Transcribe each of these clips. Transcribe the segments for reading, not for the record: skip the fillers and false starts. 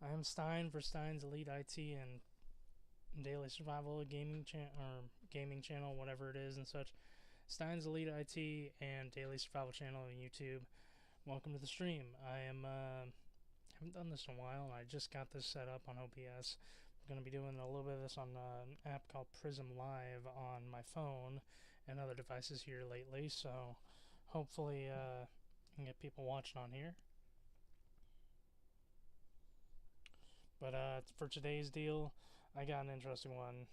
I am Stein for Stein's Elite IT and Daily Survival gaming channel, whatever it is and such. Stein's Elite IT and Daily Survival channel on YouTube. Welcome to the stream. Haven't done this in a while, and I just got this set up on OBS. I'm going to be doing a little bit of this on an app called Prism Live on my phone and other devices here lately. So hopefully, I can get people watching on here. But for today's deal, I got an interesting one.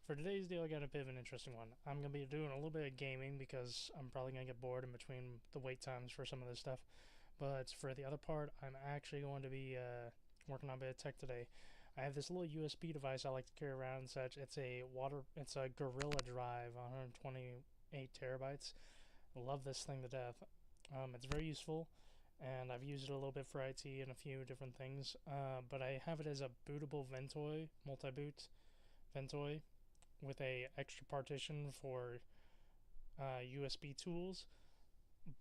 For today's deal, I got a bit of an interesting one. I'm going to be doing a little bit of gaming because I'm probably going to get bored in between the wait times for some of this stuff. But for the other part, I'm actually going to be working on a bit of tech today. I have this little USB device I like to carry around and such. It's a Gorilla Drive, 128 terabytes. I love this thing to death. It's very useful, and I've used it a little bit for IT and a few different things. But I have it as a bootable Ventoy, multi-boot Ventoy, with a extra partition for USB tools.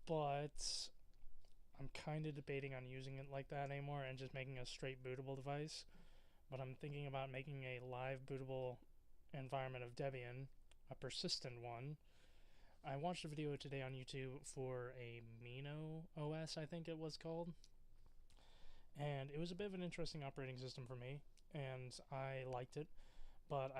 But I'm kind of debating on using it like that anymore and just making a straight bootable device. But I'm thinking about making a live bootable environment of Debian, a persistent one. I watched a video today on YouTube for a Mino OS, I think it was called, and it was a bit of an interesting operating system for me, and I liked it. But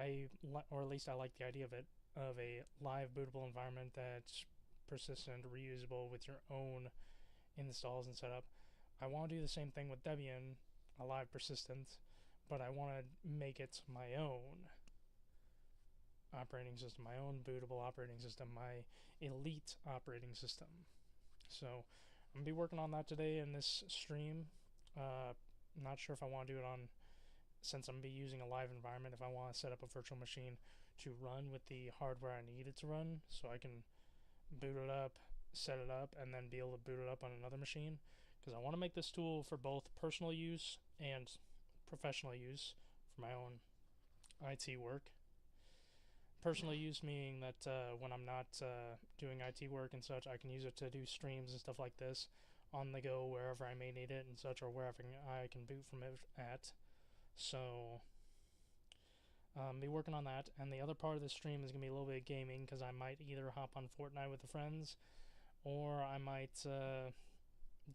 or at least I like the idea of a live bootable environment that's persistent, reusable with your own installs and setup. I want to do the same thing with Debian, a live persistent, but I want to make it my own operating system, my own bootable operating system, my elite operating system. So I'm going to be working on that today in this stream. Not sure if I want to do it on, since I'm going to be using a live environment, if I want to set up a virtual machine to run with the hardware I need it to run, so I can boot it up, set it up, and then be able to boot it up on another machine. Because I want to make this tool for both personal use and professional use for my own IT work. Personal use meaning that when I'm not doing IT work and such, I can use it to do streams and stuff like this on the go wherever I may need it and such, or wherever I can boot from it at. So, be working on that. And the other part of the stream is going to be a little bit of gaming, because I might either hop on Fortnite with the friends, or I might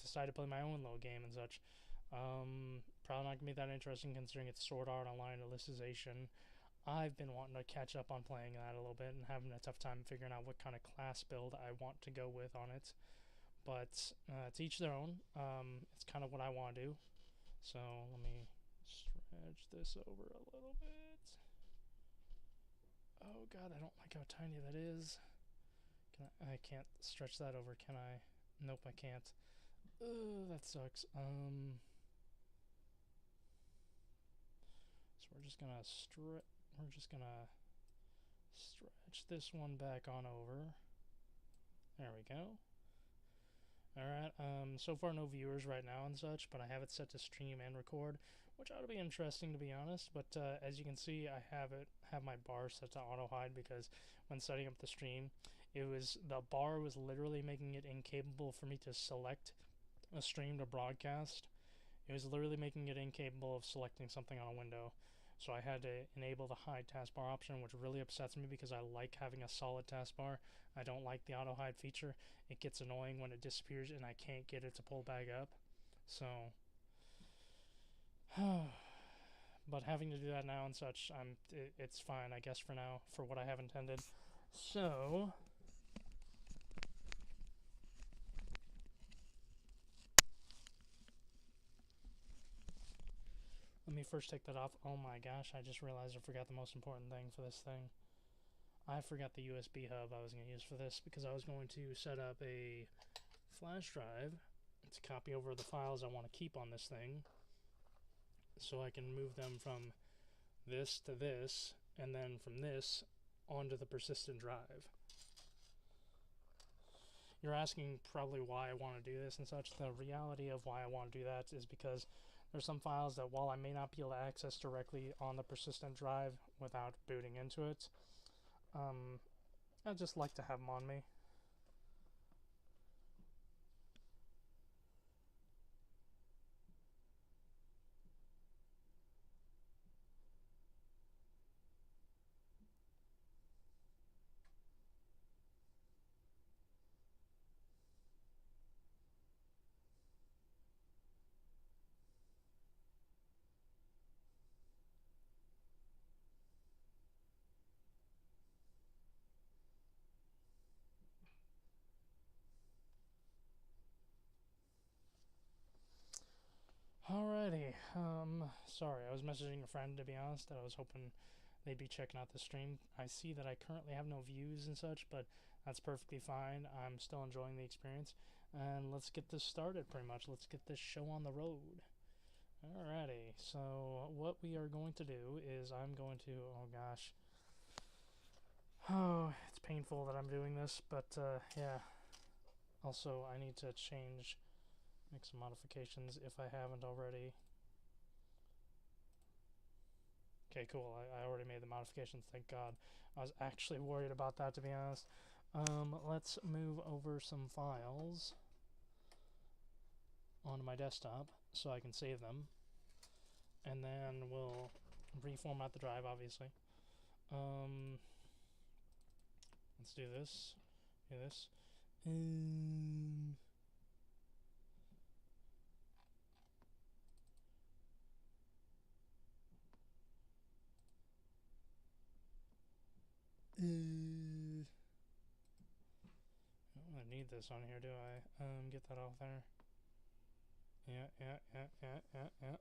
decide to play my own little game and such. Probably not going to be that interesting considering it's Sword Art Online Alicization. I've been wanting to catch up on playing that a little bit and having a tough time figuring out what kind of class build I want to go with on it. But to each their own. It's kind of what I want to do. So let me stretch this over a little bit. Oh god, I don't like how tiny that is. I can't stretch that over, can I? Nope, I can't. That sucks. So we're just gonna stretch this one back on over. There we go. Alright, so far no viewers right now and such, but I have it set to stream and record, which ought to be interesting to be honest. But as you can see, I have my bar set to auto hide, because when setting up the stream, the bar was literally making it incapable for me to select a stream to broadcast. It was literally making it incapable of selecting something on a window. So I had to enable the hide taskbar option, which really upsets me because I like having a solid taskbar. I don't like the auto hide feature. It gets annoying when it disappears and I can't get it to pull back up. So, but having to do that now and such, it's fine, I guess, for now, for what I have intended. So, let me first take that off. Oh my gosh, I just realized I forgot the most important thing for this thing. I forgot the USB hub I was going to use for this, because I was going to set up a flash drive to copy over the files I want to keep on this thing, so I can move them from this to this, and then from this onto the persistent drive. You're asking probably why I want to do this and such. The reality of why I want to do that is because there's some files that while I may not be able to access directly on the persistent drive without booting into it, I just like to have them on me. Alrighty, sorry, I was messaging a friend to be honest, that I was hoping they'd be checking out the stream. I see that I currently have no views and such, but that's perfectly fine. I'm still enjoying the experience, and let's get this started pretty much. Let's get this show on the road. Alrighty, so what we are going to do is I'm going to, oh gosh. Oh, it's painful that I'm doing this, but yeah. Also, I need to make some modifications if I haven't already. Okay, cool. I already made the modifications, thank God. I was actually worried about that, to be honest. Let's move over some files onto my desktop so I can save them. And then we'll reformat the drive, obviously. Let's do this. Do this. I don't need this on here, do I? Get that off there. Yeah.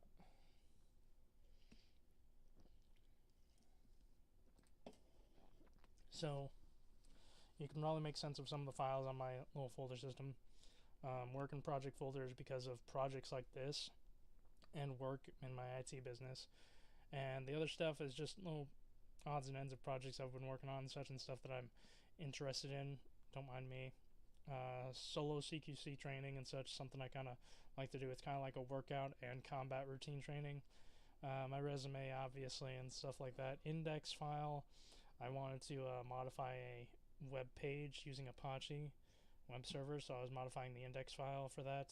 So, you can probably make sense of some of the files on my little folder system. Work in project folders because of projects like this, and work in my IT business. And the other stuff is just little odds and ends of projects I've been working on and such, and stuff that I'm interested in. Don't mind me. Solo CQC training and such, something I kind of like to do. It's kind of like a workout and combat routine training. My resume, obviously, and stuff like that. Index file, I wanted to modify a web page using Apache web server, so I was modifying the index file for that.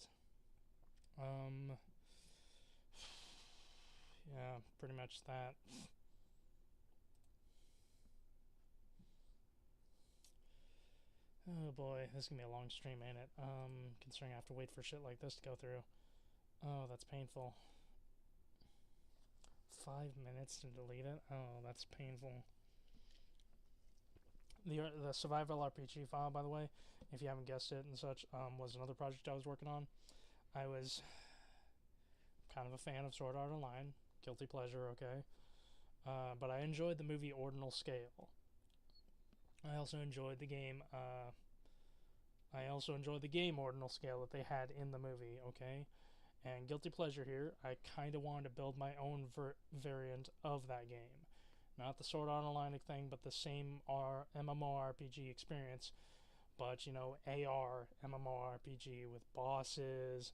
Yeah, pretty much that. Oh boy, this is gonna be a long stream, ain't it? Considering I have to wait for shit like this to go through. Oh, that's painful. 5 minutes to delete it? Oh, that's painful. The survival RPG file, by the way, if you haven't guessed it and such, was another project I was working on. I was kind of a fan of Sword Art Online. Guilty pleasure, okay? But I enjoyed the movie Ordinal Scale. I also enjoyed the game, Ordinal Scale that they had in the movie, okay? And guilty pleasure here, I kind of wanted to build my own variant of that game. Not the Sword Art Online thing, but the same MMORPG experience. But, you know, AR MMORPG with bosses,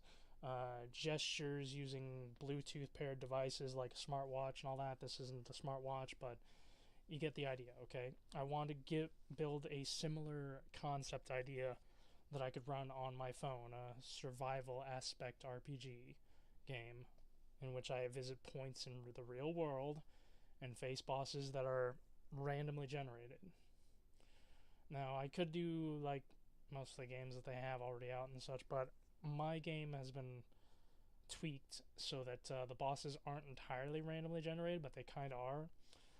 gestures using Bluetooth paired devices like a smartwatch and all that. This isn't a smartwatch, but you get the idea, okay? I wanted to build a similar concept idea that I could run on my phone, a survival aspect RPG game in which I visit points in the real world and face bosses that are randomly generated. Now, I could do like most of the games that they have already out and such, but my game has been tweaked so that the bosses aren't entirely randomly generated, but they kind of are.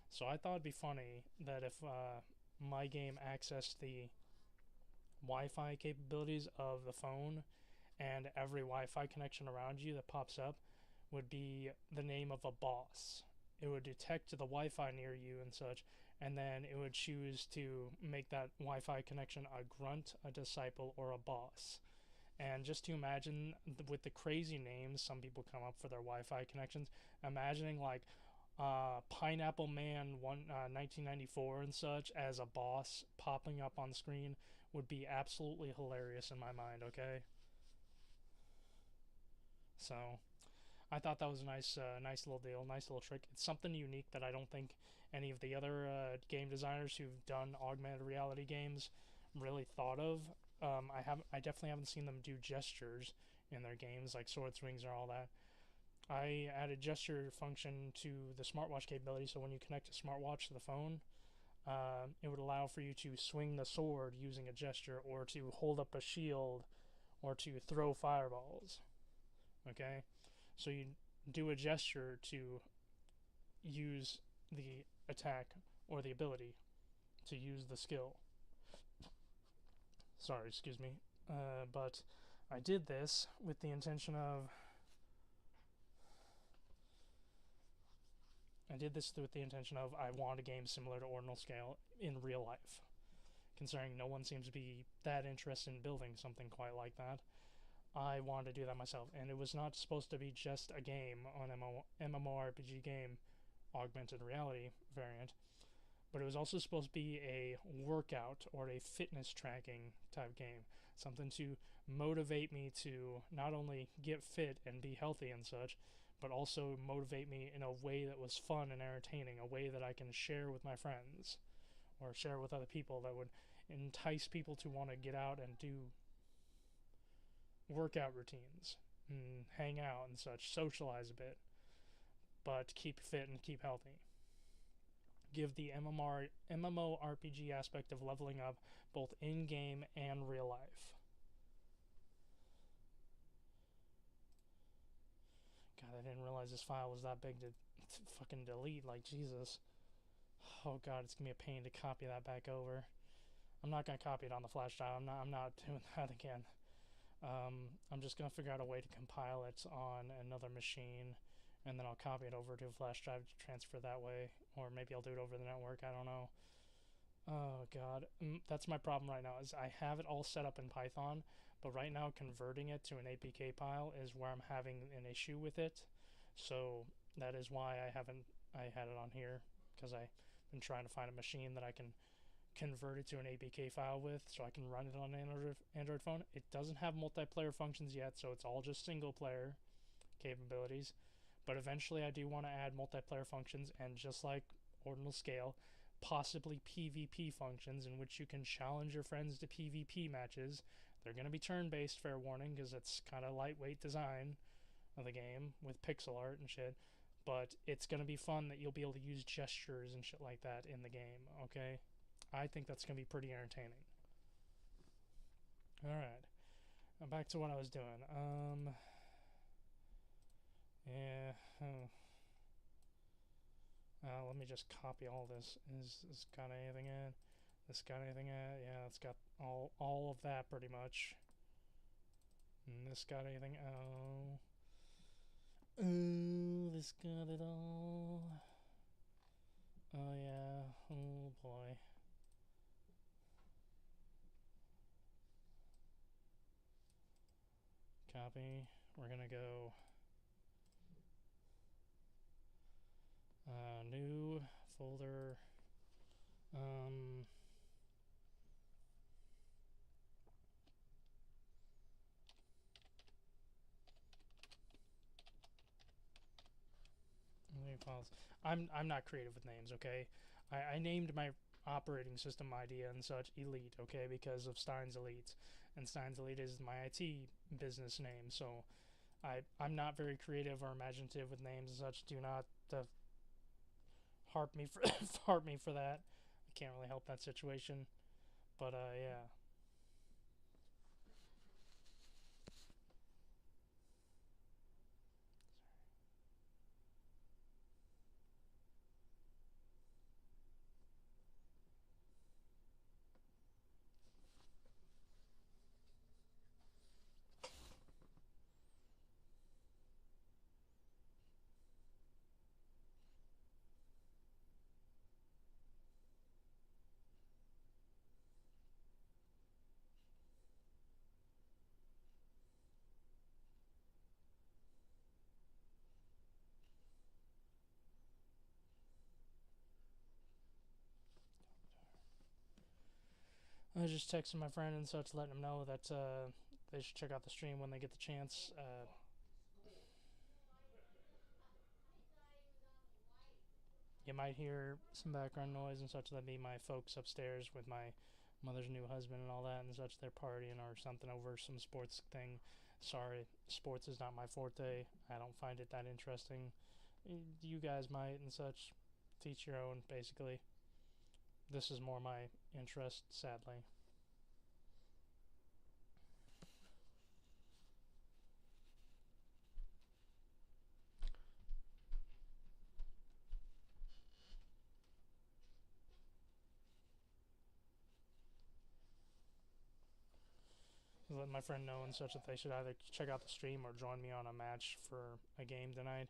So I thought it'd be funny that if my game accessed the Wi-Fi capabilities of the phone, and every Wi-Fi connection around you that pops up would be the name of a boss. It would detect the Wi-Fi near you and such, and then it would choose to make that Wi-Fi connection a grunt, a disciple, or a boss. And just to imagine, with the crazy names some people come up for their Wi-Fi connections, imagining like Pineapple Man 1994 and such as a boss popping up on screen would be absolutely hilarious in my mind, okay? So, I thought that was a nice little deal, nice little trick. It's something unique that I don't think any of the other game designers who've done augmented reality games really thought of. I definitely haven't seen them do gestures in their games like sword swings or all that. I added gesture function to the smartwatch capability, so when you connect a smartwatch to the phone, it would allow for you to swing the sword using a gesture, or to hold up a shield, or to throw fireballs. Okay, so you do a gesture to use the attack or the ability to use the skill. Sorry, excuse me. But I did this with the intention of. I did this with the intention of I want a game similar to Ordinal Scale in real life. Considering no one seems to be that interested in building something quite like that, I wanted to do that myself. And it was not supposed to be just a game on MMORPG game augmented reality variant, but it was also supposed to be a workout or a fitness tracking type game. Something to motivate me to not only get fit and be healthy and such, but also motivate me in a way that was fun and entertaining, a way that I can share with my friends or share with other people, that would entice people to want to get out and do workout routines and hang out and such, socialize a bit, but keep fit and keep healthy. Give the MMORPG aspect of leveling up both in game and real life. God, I didn't realize this file was that big to fucking delete. Like, Jesus. Oh God, it's gonna be a pain to copy that back over. I'm not gonna copy it on the flash drive. I'm not doing that again. I'm just gonna figure out a way to compile it on another machine, and then I'll copy it over to a flash drive to transfer that way, or maybe I'll do it over the network. I don't know. Oh God, that's my problem right now. Is I have it all set up in Python, but right now converting it to an APK file is where I'm having an issue with it. So that is why I had it on here, because I've been trying to find a machine that I can convert it to an APK file with, so I can run it on an Android phone. It doesn't have multiplayer functions yet, so it's all just single player capabilities. But eventually I do want to add multiplayer functions, and just like Ordinal Scale, possibly PvP functions in which you can challenge your friends to PvP matches. They're going to be turn-based, fair warning, because it's kind of lightweight design of the game with pixel art and shit. But it's going to be fun that you'll be able to use gestures and shit like that in the game, okay? I think that's going to be pretty entertaining. Alright. Back to what I was doing. Yeah. Let me just copy all this. Is this got anything in? This got anything in? Yeah, it's got all of that pretty much. And this got anything? Oh. Oh, this got it all. Oh yeah. Oh boy. Copy. We're gonna go new folder. Files. I'm not creative with names, okay? I named my operating system idea and such Elite, okay, because of Stein's Elite, and Stein's Elite is my IT business name. So I'm not very creative or imaginative with names and such. Do not harp me for harp me for that. I can't really help that situation, but yeah. I was just texting my friend and such, letting him know that they should check out the stream when they get the chance. You might hear some background noise and such. That'd be my folks upstairs with my mother's new husband and all that and such. They're partying or something over some sports thing. Sorry, sports is not my forte. I don't find it that interesting. You guys might and such. Teach your own, basically. This is more my interest, sadly. Let my friend know and such that they should either check out the stream or join me on a match for a game tonight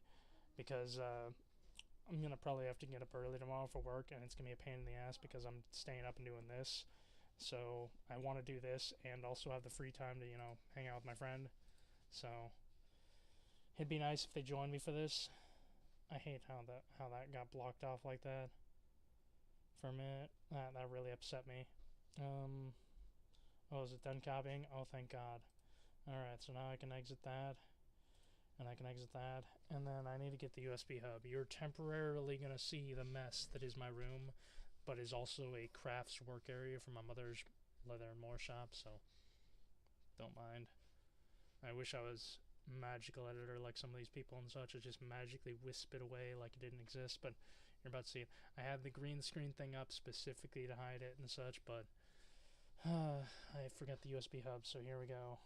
because I'm gonna probably have to get up early tomorrow for work and it's gonna be a pain in the ass because I'm staying up and doing this. So I want to do this and also have the free time to hang out with my friend. So it'd be nice if they joined me for this. I hate how that got blocked off like that for a minute. That really upset me. Oh, is it done copying? Oh, thank God. Alright, so now I can exit that. And I can exit that. And then I need to get the USB hub. You're temporarily going to see the mess that is my room, but is also a crafts work area for my mother's leather and more shop, so don't mind. I wish I was magical editor like some of these people and such. I just magically wisp it away like it didn't exist, but you're about to see it. I had the green screen thing up specifically to hide it and such, but I forgot the USB hub, so here we go.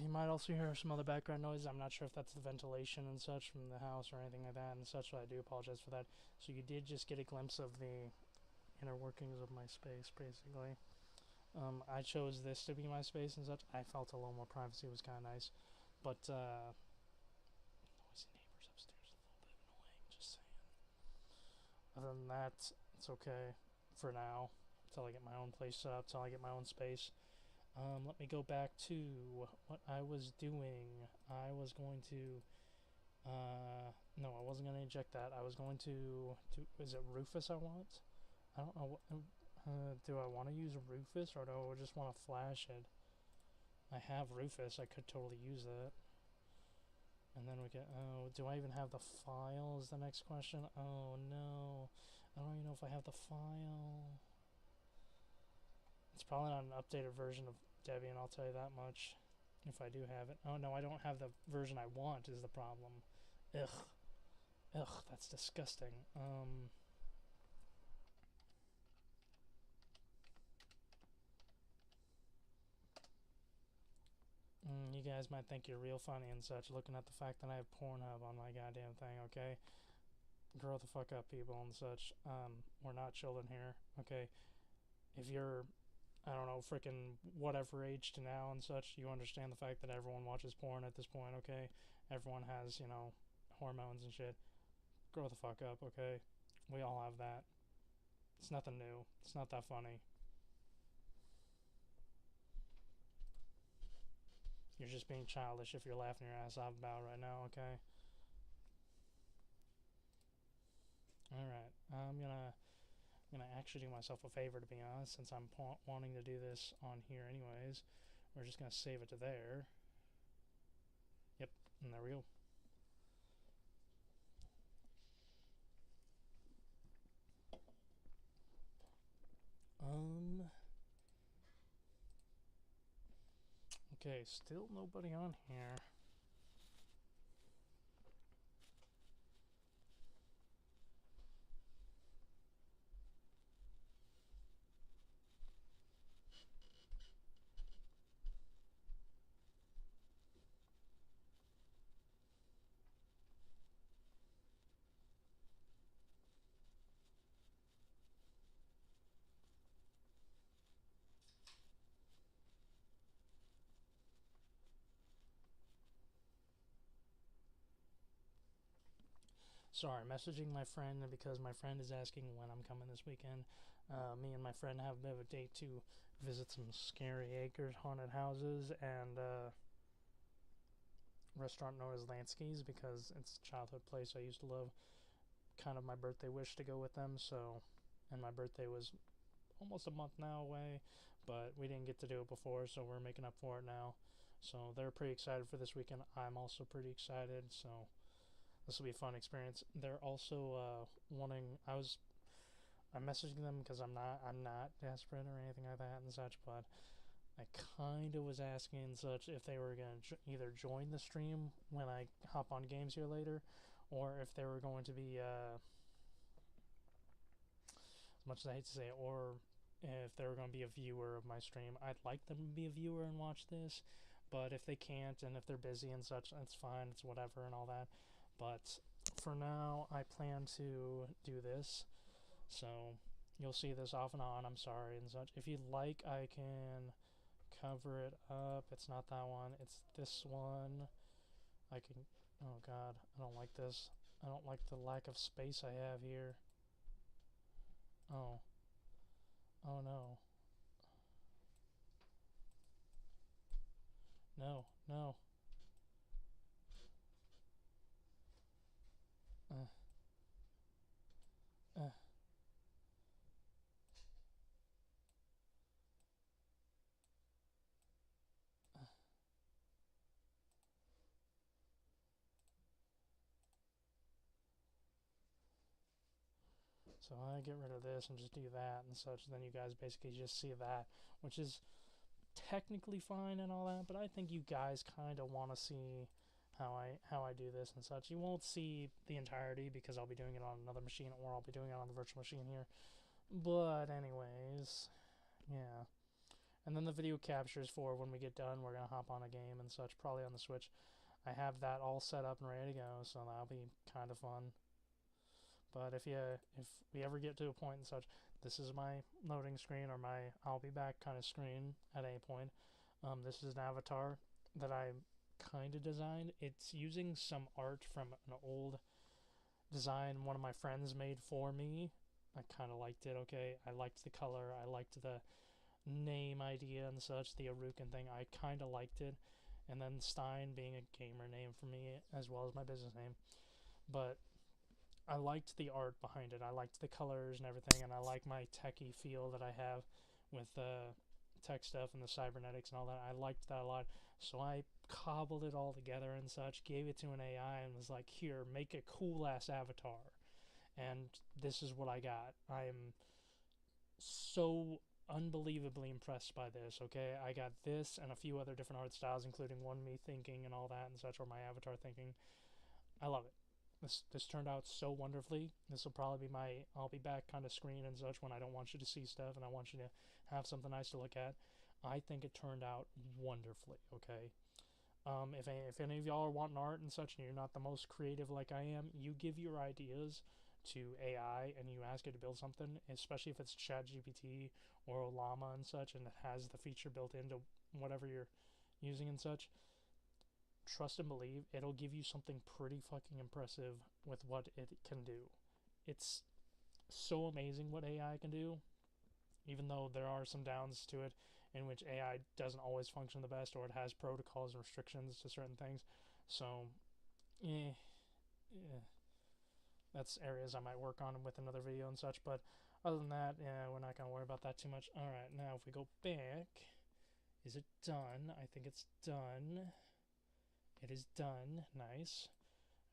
You might also hear some other background noise. I'm not sure if that's the ventilation and such from the house or anything like that and such, so I do apologize for that. So you did just get a glimpse of the inner workings of my space, basically. I chose this to be my space and such. I felt a little more privacy was kind of nice, but noisy neighbors upstairs a little bit annoying, just saying. Other than that, it's okay for now, until I get my own place set up, until I get my own space. Let me go back to what I was doing. I was going to, no, I wasn't going to inject that. I was going to, is it Rufus I want? I don't know, do I want to use Rufus or do I just want to flash it? I have Rufus, I could totally use that. And then we get, oh, do I even have the file is the next question? Oh no, I don't even know if I have the file. It's probably not an updated version of Debian, I'll tell you that much. If I do have it. Oh no, I don't have the version I want is the problem. Ugh. Ugh, that's disgusting. You guys might think you're real funny and such, looking at the fact that I have Pornhub on my goddamn thing, okay? Grow the fuck up, people and such. We're not children here, okay? If you're, I don't know, freaking whatever age to now and such, you understand the fact that everyone watches porn at this point, okay? Everyone has, hormones and shit. Grow the fuck up, okay? We all have that. It's nothing new. It's not that funny. You're just being childish if you're laughing your ass off about right now, okay? Alright, I'm gonna actually do myself a favor, to be honest, since I'm wanting to do this on here anyways. We're just gonna save it to there. Yep, and there we go. Okay, still nobody on here. Sorry, messaging my friend because my friend is asking when I'm coming this weekend. Me and my friend have a bit of a date to visit some Scary Acres haunted houses and restaurant known as Lansky's because it's a childhood place I used to love. Kind of my birthday wish to go with them. So, and my birthday was almost a month now away, but we didn't get to do it before, so we're making up for it now. So they're pretty excited for this weekend. I'm also pretty excited. So this will be a fun experience. They're also wanting. I'm messaging them because I'm not desperate or anything like that and such, but I kind of was asking and such if they were going to either join the stream when I hop on games here later, or if they were going to be, as much as I hate to say it, or if they were going to be a viewer of my stream. I'd like them to be a viewer and watch this, but if they can't and if they're busy and such, it's fine, it's whatever and all that. But for now, I plan to do this, so you'll see this off and on. I'm sorry and such. If you'd like, I can cover it up. It's not that one, it's this one. I can. Oh god, I don't like this. I don't like the lack of space I have here. Oh. Oh no. No, no. Uh, uh, uh. So I get rid of this and just do that and such. Then you guys basically just see that, which is technically fine and all that. But I think you guys kind of want to see how I do this and such. You won't see the entirety because I'll be doing it on another machine or I'll be doing it on the virtual machine here. But anyways, yeah. And then the video captures for when we get done. We're gonna hop on a game and such, probably on the Switch. I have that all set up and ready to go, so that'll be kind of fun. But if we ever get to a point and such, this is my loading screen or my I'll be back kind of screen at any point. This is an avatar that I kind of designed. It's using some art from an old design one of my friends made for me. I kind of liked it. Okay, I liked the color. I liked the name idea and such, the Arukan thing. I kind of liked it. And then Stein being a gamer name for me as well as my business name. But I liked the art behind it. I liked the colors and everything, and I like my techie feel that I have with the tech stuff and the cybernetics and all that. I liked that a lot. So I cobbled it all together and such, gave it to an AI, and was like, here, make a cool ass avatar. And this is what I got. I am so unbelievably impressed by this. Okay, I got this and a few other different art styles, including one me thinking and all that and such, or my avatar thinking. I love it. This turned out so wonderfully. This will probably be my I'll be back kind of screen and such when I don't want you to see stuff and I want you to have something nice to look at. I think it turned out wonderfully. Okay. If any of y'all are wanting art and such and you're not the most creative like I am, you give your ideas to AI and you ask it to build something, especially if it's ChatGPT or Llama and such, and it has the feature built into whatever you're using and such. Trust and believe it'll give you something pretty fucking impressive with what it can do. It's so amazing what AI can do, even though there are some downs to it in which AI doesn't always function the best or it has protocols and restrictions to certain things. So, yeah, yeah, that's areas I might work on with another video and such. But other than that, yeah, we're not going to worry about that too much. Alright, now if we go back, is it done? I think it's done. It is done. Nice.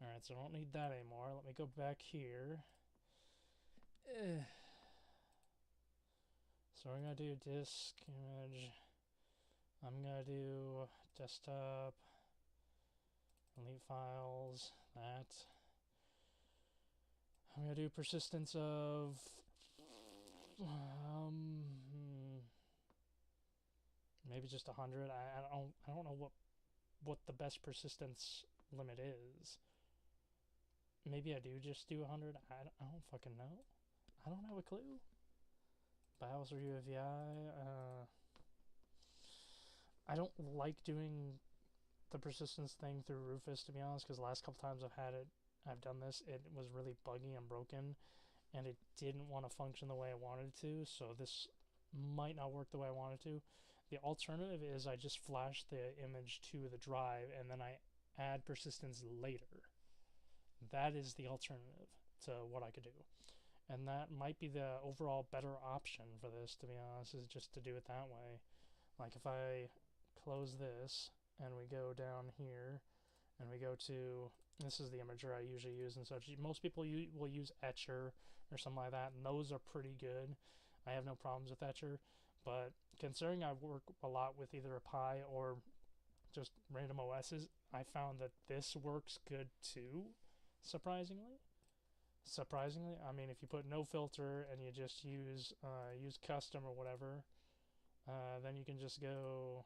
Alright, so I don't need that anymore. Let me go back here. So we're going to do disk image. I'm going to do desktop, delete files, that. I'm going to do persistence of maybe just 100. I don't know what the best persistence limit is. Maybe I do just do 100. I don't fucking know. I don't have a clue. BIOS or UEFI. I don't like doing the persistence thing through Rufus, to be honest, because the last couple times I've had it, I've done this, it was really buggy and broken, and it didn't want to function the way I wanted it to, so this might not work the way I wanted to. The alternative is I just flash the image to the drive and then I add persistence later. That is the alternative to what I could do. And that might be the overall better option for this, to be honest, is just to do it that way. Like if I close this and we go down here and we go to, this is the imager I usually use and such. Most people will use Etcher or something like that, and those are pretty good. I have no problems with Etcher, but considering I work a lot with either a Pi or just random OSs, I found that this works good too, surprisingly. I mean, if you put no filter and you just use custom or whatever, then you can just go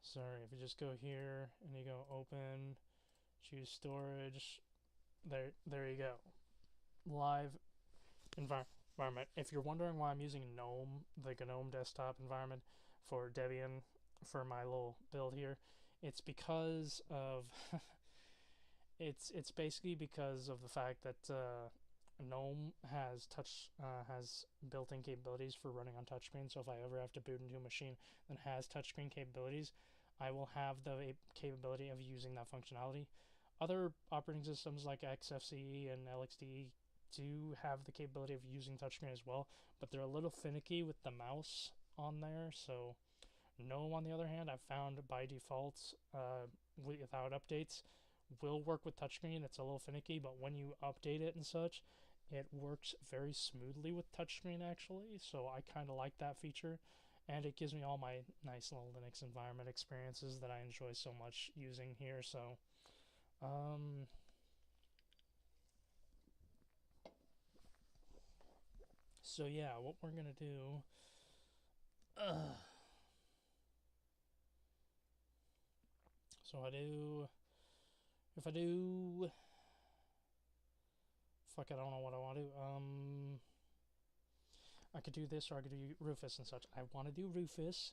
sorry, if you just go here and you go open, choose storage, there you go. Live environment. If you're wondering why I'm using GNOME, the GNOME desktop environment for Debian for my little build here, it's because of it's basically because of the fact that GNOME has built-in capabilities for running on touchscreen. So if I ever have to boot into a machine that has touchscreen capabilities, I will have the capability of using that functionality. Other operating systems like XFCE and LXDE do have the capability of using touchscreen as well, but they're a little finicky with the mouse on there. So GNOME, on the other hand, I've found by default, without updates, will work with touchscreen. It's a little finicky, but when you update it and such, it works very smoothly with touchscreen actually. So I kind of like that feature, and it gives me all my nice little Linux environment experiences that I enjoy so much using here. So so yeah, what we're gonna do, so if I do, fuck, I don't know what I want to do. I could do this or I could do Rufus and such. I want to do Rufus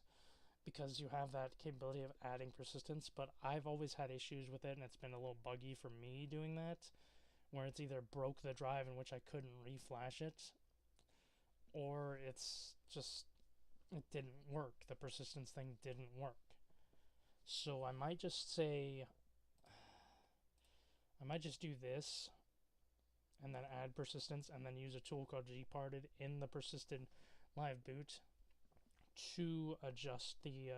because you have that capability of adding persistence, but I've always had issues with it, and it's been a little buggy for me doing that, where it's either broke the drive in which I couldn't reflash it, or it's just, it didn't work. The persistence thing didn't work. So I might just say, I might just do this and then add persistence and then use a tool called gparted in the persistent live boot to adjust the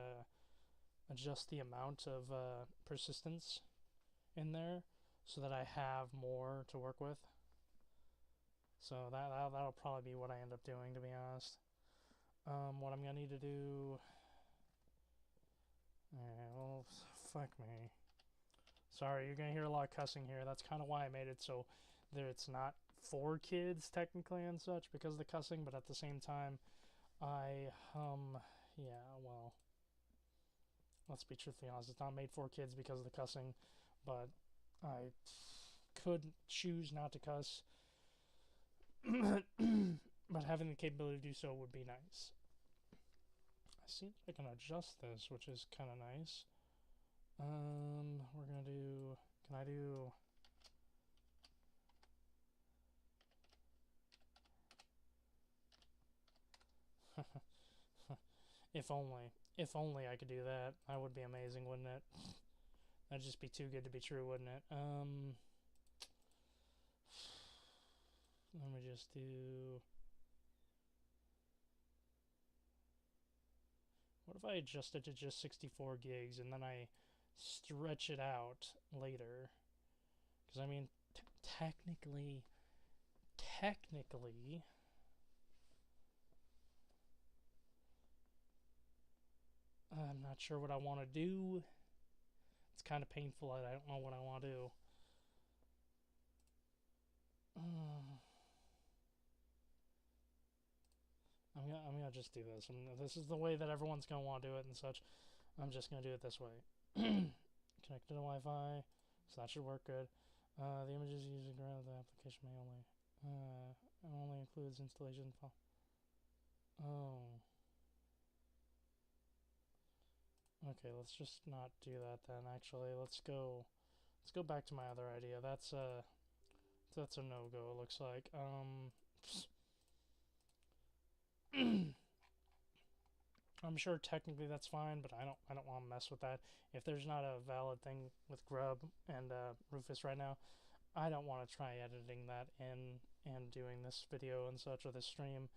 amount of persistence in there so that I have more to work with. So that'll probably be what I end up doing, to be honest. What I'm gonna need to do, well, fuck me. Sorry, you're gonna hear a lot of cussing here. That's kind of why I made it so that it's not for kids technically and such, because of the cussing, but at the same time, yeah, well, let's be truthfully honest, it's not made for kids because of the cussing, but I could choose not to cuss, but having the capability to do so would be nice. I see I can adjust this, which is kind of nice. We're gonna do, can I do, if only I could do that. That would be amazing, wouldn't it? That'd just be too good to be true, wouldn't it? Let me just do, what if I adjust it to just 64 gigs and then I stretch it out later? Because I mean, technically, I'm not sure what I want to do. It's kind of painful that I don't know what I want to do. I'm gonna just do this. This is the way that everyone's gonna want to do it and such. I'm just gonna do it this way. Connected to Wi-Fi, so that should work good. The images using ground the application may only includes installation file. Oh. Okay, let's just not do that then. Actually, let's go back to my other idea. That's a no-go, it looks like. I'm sure technically that's fine, but I don't want to mess with that. If there's not a valid thing with Grub and Rufus right now, I don't want to try editing that in and doing this video and such, or this stream.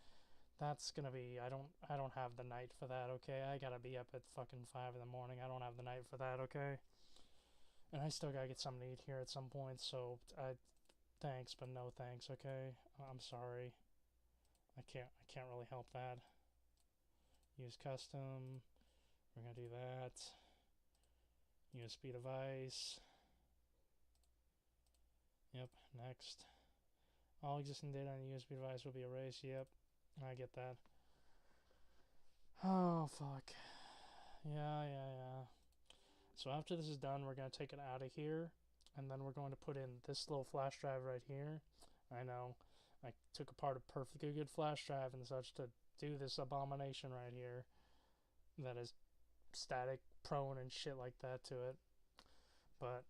That's gonna be I don't have the night for that, okay? I gotta be up at fucking 5 in the morning. I don't have the night for that, okay? And I still gotta get something to eat here at some point, so thanks, but no thanks, okay? I'm sorry. I can't really help that. Use custom. We're gonna do that. USB device. Yep, next. All existing data on the USB device will be erased. Yep, I get that. Oh, fuck. Yeah. So after this is done, we're going to take it out of here, and then we're going to put in this little flash drive right here. I know, I took apart a perfectly good flash drive and such to do this abomination right here that is static prone and shit like that to it. But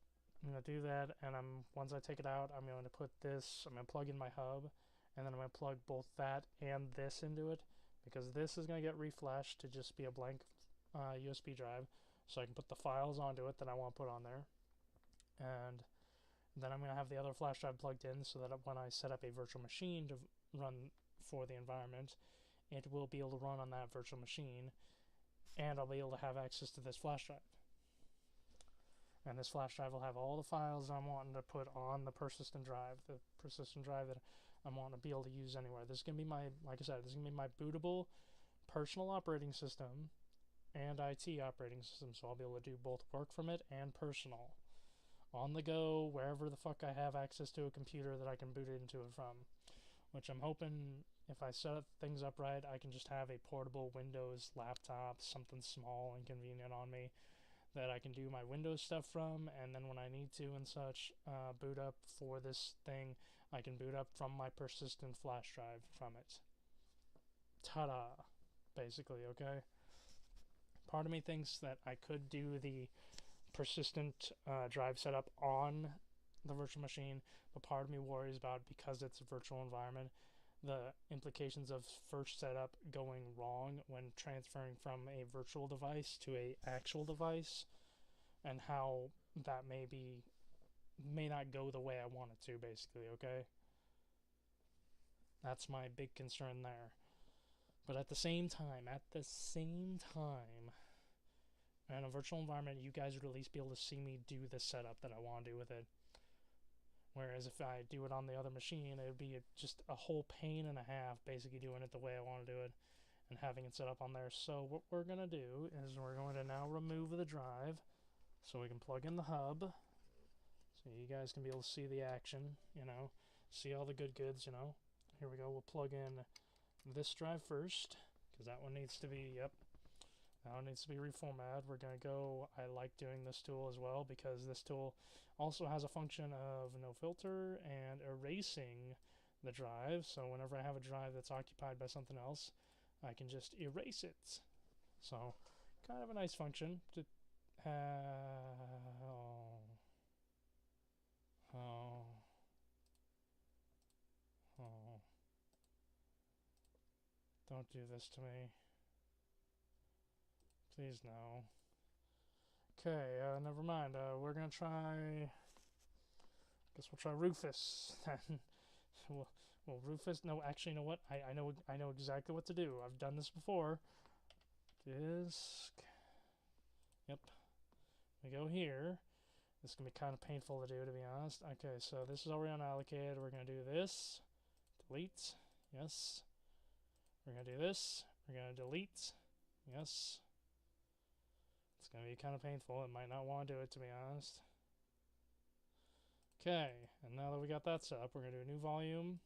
I'm going to do that, and once I take it out, I'm going to plug in my hub, and then I'm going to plug both that and this into it, because this is going to get reflashed to just be a blank USB drive, so I can put the files onto it that I want to put on there. And then I'm going to have the other flash drive plugged in so that when I set up a virtual machine to run for the environment, it will be able to run on that virtual machine, and I'll be able to have access to this flash drive. And this flash drive will have all the files I'm wanting to put on the persistent drive that I'm wanting to be able to use anywhere. This is going to be like I said, this is going to be my bootable personal operating system and IT operating system, so I'll be able to do both work from it and personal. On the go, wherever the fuck I have access to a computer that I can boot into it from. Which I'm hoping, if I set things up right, I can just have a portable Windows laptop, something small and convenient on me, that I can do my Windows stuff from, and then when I need to and such, boot up for this thing, I can boot up from my persistent flash drive from it. Ta-da! Basically, okay? Part of me thinks that I could do the persistent drive setup on the virtual machine, but part of me worries about, because it's a virtual environment, the implications of first setup going wrong when transferring from a virtual device to a actual device, and how that may not go the way I want it to, basically, okay? That's my big concern there. But at the same time, in a virtual environment, you guys would at least be able to see me do the setup that I want to do with it. Whereas if I do it on the other machine, it would be just a whole pain and a half, basically doing it the way I want to do it and having it set up on there. So what we're going to do is we're going to now remove the drive so we can plug in the hub, so you guys can be able to see the action, see all the good goods, Here we go, we'll plug in this drive first, because that one needs to be, that one needs to be reformatted. We're going to go, I like doing this tool as well, because this tool also has a function of no filter and erasing the drive. So whenever I have a drive that's occupied by something else, I can just erase it. So kind of a nice function to don't do this to me. Please, no. Okay, never mind. We're gonna try. Guess we'll try Rufus. well, Rufus. No, actually, you know what? I know exactly what to do. I've done this before. Disk. Yep. We go here. This is gonna be kind of painful to do, to be honest. Okay, so this is already unallocated. We're gonna do this. Delete. Yes. We're gonna do this. We're gonna delete. Yes. It's going to be kind of painful. It might not want to do it, to be honest. Okay, and now that we got that set up, we're going to do a new volume.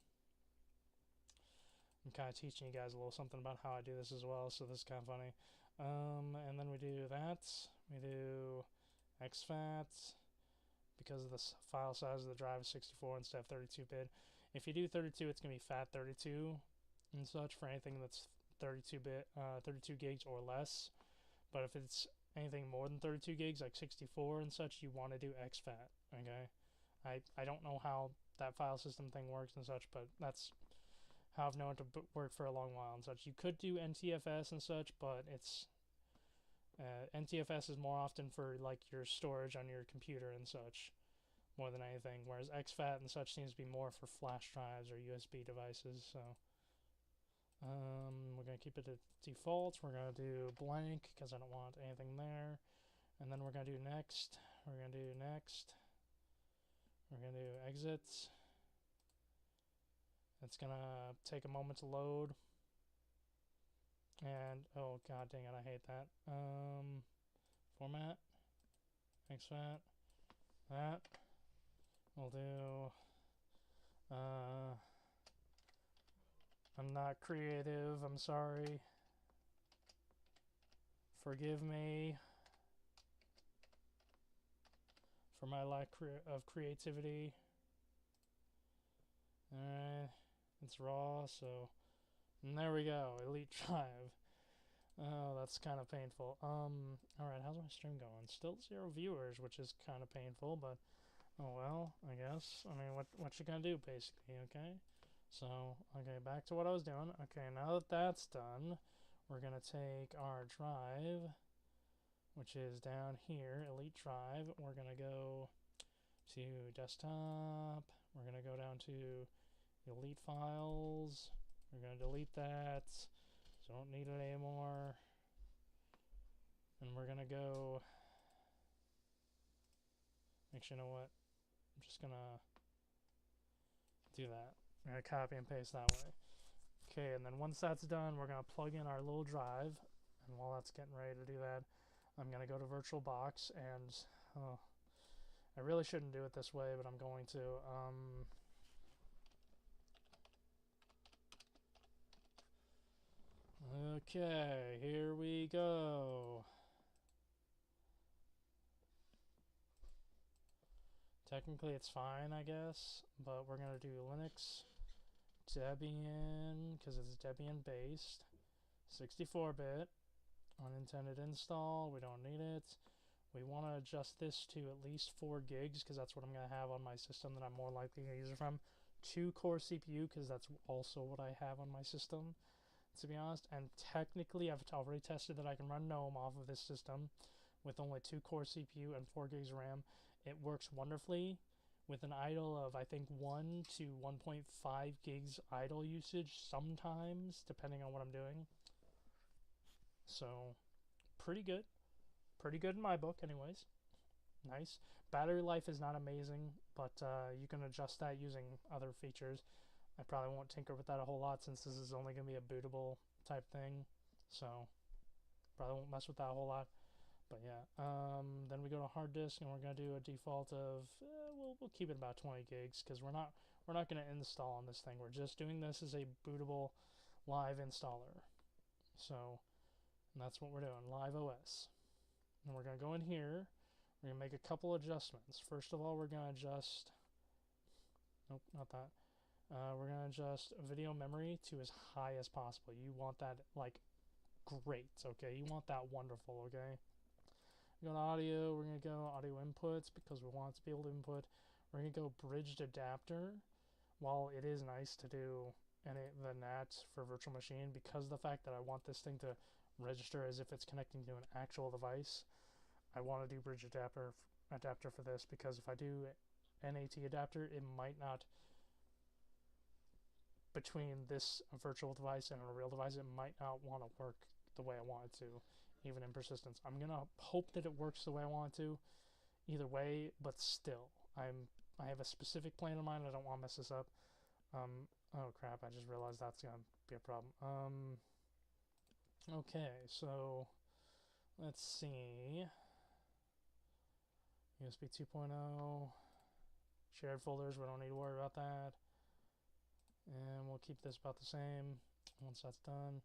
I'm kind of teaching you guys a little something about how I do this as well, so this is kind of funny. And then we do that. We do exFAT. Because of the file size of the drive is 64 instead of 32-bit. If you do 32, it's going to be FAT32 and such for anything that's 32 gigs or less. But if it's anything more than 32 gigs, like 64 and such, you want to do exFAT. Okay, I don't know how that file system thing works and such, but that's how I've known it to work for a long while and such. You could do NTFS and such, but it's NTFS is more often for like your storage on your computer and such, more than anything. Whereas exFAT and such seems to be more for flash drives or USB devices. So we're gonna keep it at default. We're gonna do blank because I don't want anything there. And then we're gonna do next. We're gonna do next. We're gonna do exits. It's gonna take a moment to load. And oh god dang it, I hate that. Format. exFAT. That. We'll do I'm not creative, I'm sorry. Forgive me for my lack of creativity. Alright, it's raw, so and there we go, Elite Drive. Oh, that's kind of painful. Alright, how's my stream going? Still 0 viewers, which is kind of painful, but oh well, I guess. I mean, what you gonna do, basically, okay? So, okay, back to what I was doing. Okay, now that that's done, we're gonna take our drive, which is down here, Elite Drive. We're gonna go to desktop. We're gonna go down to Elite Files. We're gonna delete that. So don't need it anymore. And we're gonna go. Actually, you know what? I'm just gonna do that. I'm gonna copy and paste that way. Okay, and then once that's done, we're gonna plug in our little drive. And while that's getting ready to do that, I'm gonna go to VirtualBox and I really shouldn't do it this way, but I'm going to. Okay, here we go. Technically it's fine, I guess, but we're gonna do Linux Debian, because it's Debian based, 64-bit, unintended install, we don't need it. We want to adjust this to at least 4 gigs, because that's what I'm going to have on my system that I'm more likely to use it from. 2-core CPU, because that's also what I have on my system, to be honest. And technically, I've already tested that I can run GNOME off of this system with only 2-core CPU and 4 gigs RAM. It works wonderfully with an idle of, I think, 1 to 1.5 gigs idle usage sometimes, depending on what I'm doing. So, pretty good. Pretty good in my book, anyways. Nice. Battery life is not amazing, but you can adjust that using other features. I probably won't tinker with that a whole lot since this is only going to be a bootable type thing. So, probably won't mess with that a whole lot. But yeah, then we go to hard disk, and we're gonna do a default of we'll keep it about 20 gigs because we're not gonna install on this thing. We're just doing this as a bootable live installer. So and that's what we're doing, live OS. And we're gonna go in here. We're gonna make a couple adjustments. First of all, we're gonna adjust. Nope, not that. We're gonna adjust video memory to as high as possible. You want that like great, okay? You want that wonderful, okay? Go to audio, we're going to go audio inputs because we want it to be able to input. We're going to go bridged adapter. While it is nice to do the NAT for virtual machine, because of the fact that I want this thing to register as if it's connecting to an actual device, I want to do bridge adapter for this, because if I do NAT adapter, it might not, between this virtual device and a real device, it might not want to work the way I want it to. Even in persistence, I'm gonna hope that it works the way I want it to, either way. But still, I have a specific plan in mind. I don't want to mess this up. Oh crap! I just realized that's gonna be a problem. Okay, so let's see. USB 2.0 shared folders. We don't need to worry about that, and we'll keep this about the same. Once that's done.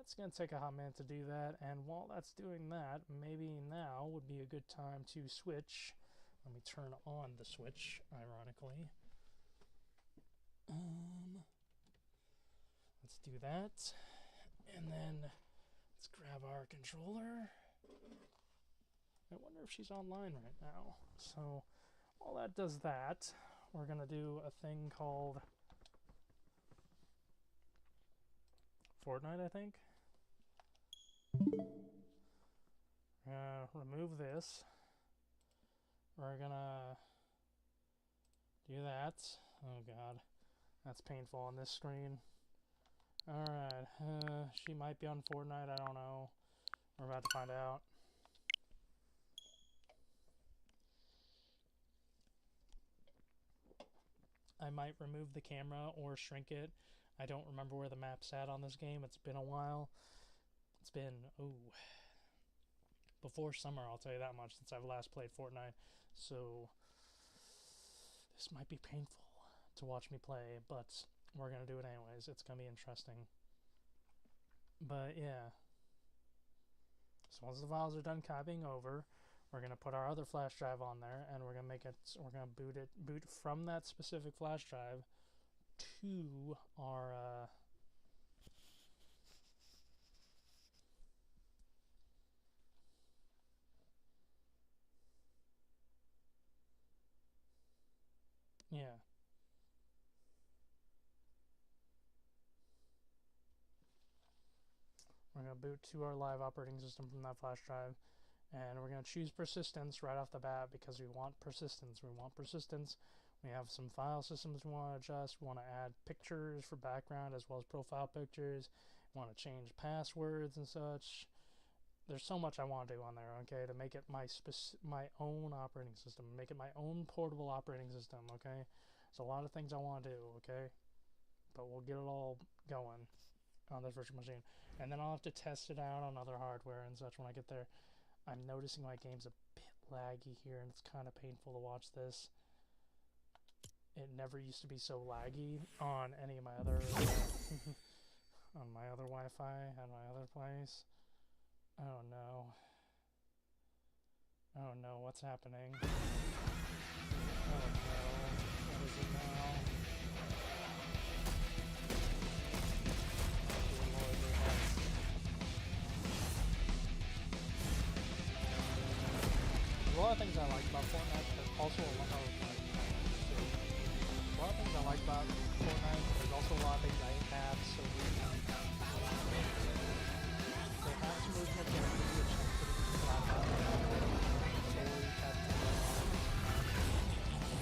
It's going to take a hot minute to do that, and while that's doing that, maybe now would be a good time to switch. Let me turn on the switch, ironically. Let's do that, and then let's grab our controller. I wonder if she's online right now. So while that does that, we're gonna do a thing called Fortnite, I think. Remove this. We're gonna do that. Oh god, that's painful on this screen. Alright, she might be on Fortnite, I don't know. We're about to find out. I might remove the camera or shrink it. I don't remember where the map's at on this game. It's been a while. It's been, before summer, I'll tell you that much, since I've last played Fortnite. So this might be painful to watch me play, but we're going to do it anyways. It's going to be interesting. But yeah. So once the files are done copying over, we're going to put our other flash drive on there, and we're going to make it, we're going to boot from that specific flash drive to our yeah. We're going to boot to our live operating system from that flash drive, and we're going to choose persistence right off the bat because we want persistence. We want persistence. We have some file systems we want to adjust. We want to add pictures for background as well as profile pictures. We want to change passwords and such. There's so much I want to do on there, okay, to make it my own operating system, make it my own portable operating system, okay? There's a lot of things I want to do, okay? But we'll get it all going on this virtual machine. And then I'll have to test it out on other hardware and such when I get there. I'm noticing my game's a bit laggy here, and it's kind of painful to watch this. It never used to be so laggy on any of my other on my other Wi-Fi at my other place. Oh no. Oh no, what's happening? Oh no, what is it now? There's a lot of things I like about Fortnite, but there's also a lot of things I like about Fortnite, but there's also a lot of things I hate bad, so they have some original characters which I'm pretty glad about.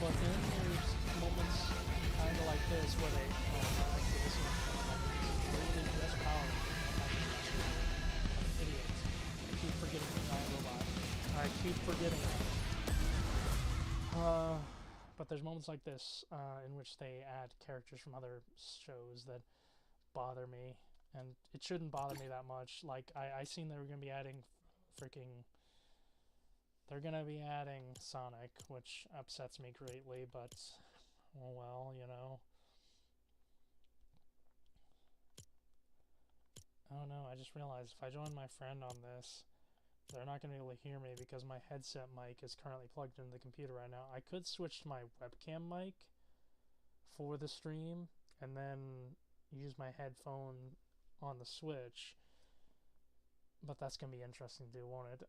But then there's moments kind of like this where they this is literally just power. Idiots. I keep forgetting the giant robot. I keep forgetting it. But there's moments like this in which they add characters from other shows that bother me, and it shouldn't bother me that much. Like I seen they were gonna be adding they're gonna be adding Sonic, which upsets me greatly, but oh well, you know. Oh no, I just realized if I join my friend on this, they're not going to be able to hear me because my headset mic is currently plugged into the computer right now. I could switch to my webcam mic for the stream and then use my headphone on the Switch, but that's going to be interesting to do, won't it?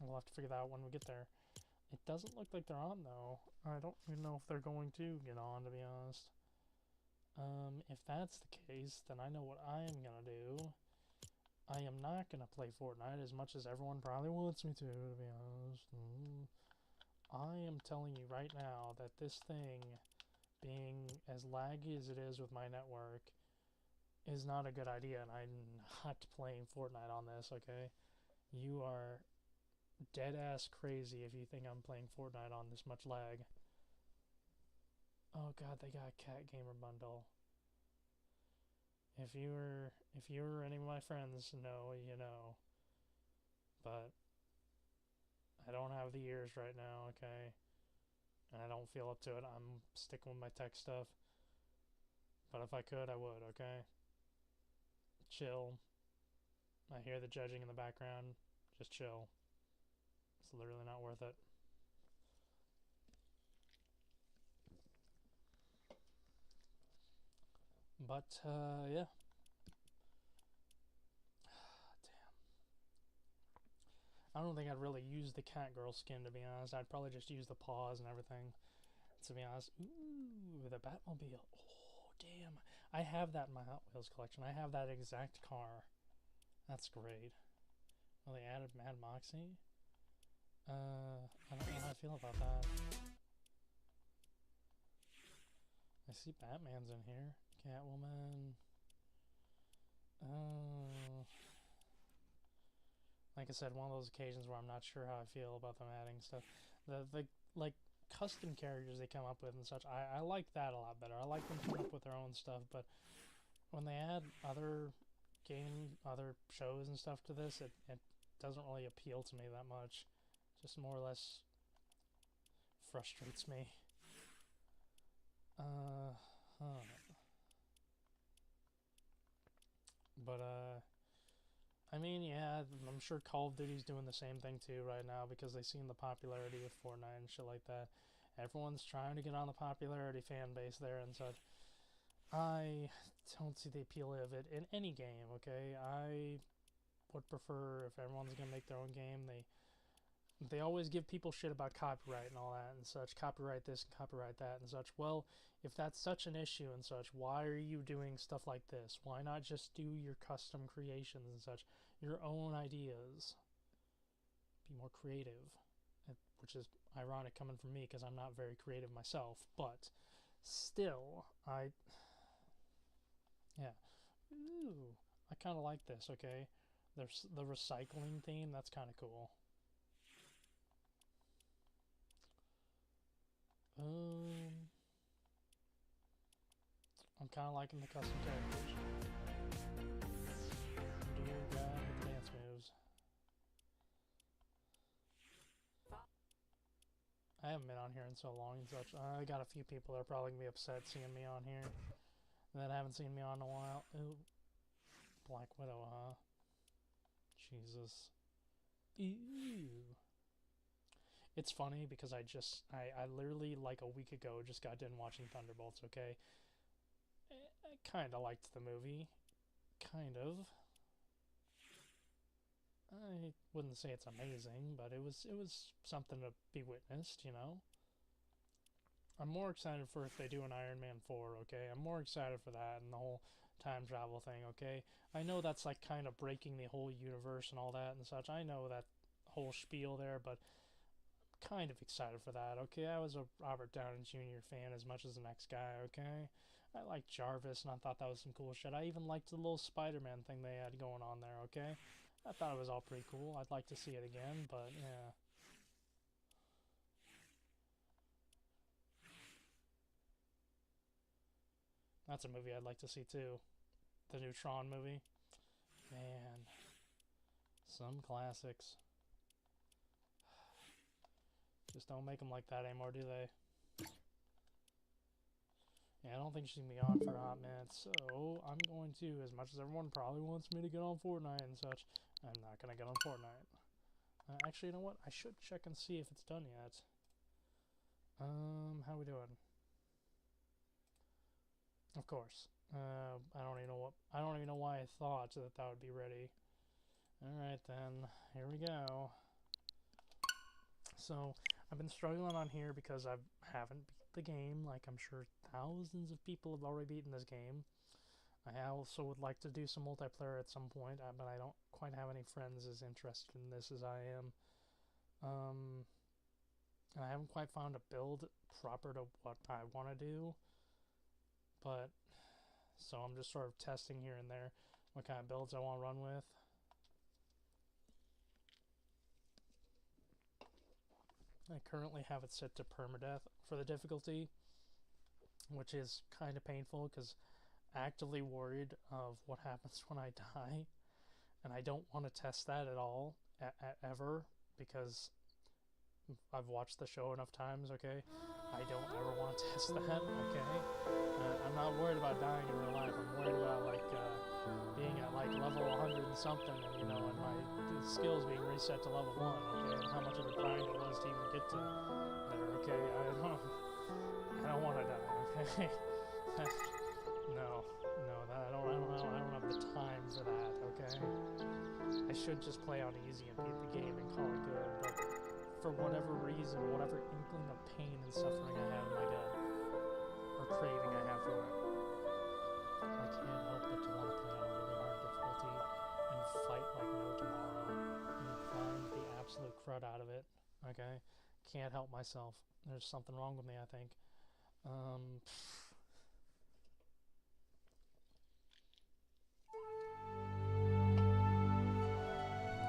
We'll have to figure that out when we get there. It doesn't look like they're on, though. I don't even know if they're going to get on, to be honest. If that's the case, then I know what I am going to do. I am not going to play Fortnite as much as everyone probably wants me to be honest. I am telling you right now that this thing, being as laggy as it is with my network, is not a good idea, and I'm not playing Fortnite on this, okay? You are dead-ass crazy if you think I'm playing Fortnite on this much lag. Oh god, they got a cat gamer bundle. If you or any of my friends know, you know. But I don't have the ears right now, okay? And I don't feel up to it. I'm sticking with my tech stuff. But if I could, I would, okay? Chill. I hear the judging in the background. Just chill. It's literally not worth it. But, yeah. Damn. I don't think I'd really use the Catgirl skin, to be honest. I'd probably just use the paws and everything, to be honest. Ooh, the Batmobile. Oh, damn. I have that in my Hot Wheels collection. I have that exact car. That's great. Well, they added Mad Moxie? I don't know how I feel about that. I see Batman's in here. Catwoman. Like I said, one of those occasions where I'm not sure how I feel about them adding stuff. The like custom characters they come up with and such, I like that a lot better. I like them coming up with their own stuff, but when they add other shows and stuff to this, it doesn't really appeal to me that much. Just more or less frustrates me. But I mean, yeah, I'm sure Call of Duty's doing the same thing too right now because they've seen the popularity of Fortnite and shit like that. Everyone's trying to get on the popularity fan base there and such. I don't see the appeal of it in any game, okay? I would prefer if everyone's gonna make their own game, they always give people shit about copyright and all that and such. Copyright this and copyright that and such. Well, if that's such an issue and such, why are you doing stuff like this? Why not just do your custom creations and such? Your own ideas. Be more creative. Which is ironic coming from me because I'm not very creative myself. But still, yeah. Ooh, I kind of like this, okay? There's the recycling theme. That's kind of cool. I'm kind of liking the custom characters. Dear God, with the dance moves. I haven't been on here in so long and such. I got a few people that are probably going to be upset seeing me on here that haven't seen me on in a while. Ooh. Black Widow, huh? Jesus. Ew. It's funny because I literally like a week ago just got done watching Thunderbolts, okay? I kind of liked the movie. Kind of. I wouldn't say it's amazing, but it was something to be witnessed, you know? I'm more excited for if they do an Iron Man 4, okay? I'm more excited for that and the whole time travel thing, okay? I know that's like kind of breaking the whole universe and all that and such. I know that whole spiel there, but I'm kind of excited for that, okay? I was a Robert Downey Jr. fan as much as the next guy, okay? I liked Jarvis and I thought that was some cool shit. I even liked the little Spider-Man thing they had going on there, okay? I thought it was all pretty cool. I'd like to see it again, but yeah. That's a movie I'd like to see too. The new Tron movie. Man. Some classics. Just don't make them like that anymore, do they? Yeah, I don't think she's going to be on for a hot minute, so I'm going to, as much as everyone probably wants me to get on Fortnite and such, I'm not going to get on Fortnite. Actually, you know what? I should check and see if it's done yet. How we doing? Of course. I don't even know why I thought that would be ready. Alright then, here we go. So, I've been struggling on here because I haven't beat the game, like I'm sure thousands of people have already beaten this game. I also would like to do some multiplayer at some point, but I don't quite have any friends as interested in this as I am. And I haven't quite found a build proper to what I want to do, but so I'm just sort of testing here and there what kind of builds I want to run with. I currently have it set to permadeath for the difficulty, which is kind of painful because actively worried of what happens when I die, and I don't want to test that at all, ever, because I've watched the show enough times, okay? I don't ever want to test that, okay? I'm not worried about dying in real life. I'm worried about, like, being at, like, level 100 and something, and, you know, and my skills being reset to level 1, okay? And how much of a grind it was to even get to there, okay? I don't want to die, okay? No, I don't have the time for that, okay? I should just play on easy and beat the game and call it for whatever reason, whatever inkling of pain and suffering I have in my dad, or craving I have for it, I can't help but to want to play on a really hard difficulty and fight like no tomorrow and grind the absolute crud out of it. Okay? Can't help myself. There's something wrong with me, I think.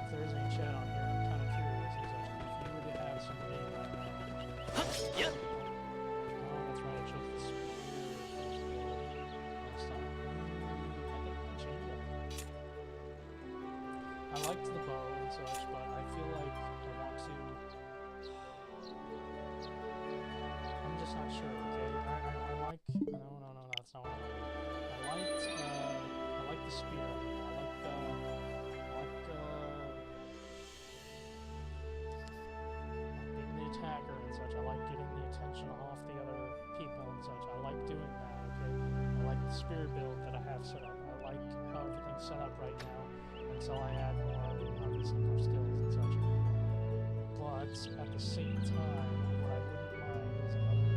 If there is any chat on here, I'm kind of curious. If you were to have some pain right now. Yep. Oh, that's right. I chose the spear last time. I think I'll change it. I liked the bow and such, but I feel like I want to. I'm just not sure. Okay, I like. No, that's not what I like. I like the spear. Being the attacker and such. I like getting the attention off the other people and such. I like doing that. Okay, I like the spear build that I have set up. I like how everything's set up right now until I add more, obviously more skills and such. But at the same time, what I wouldn't mind is another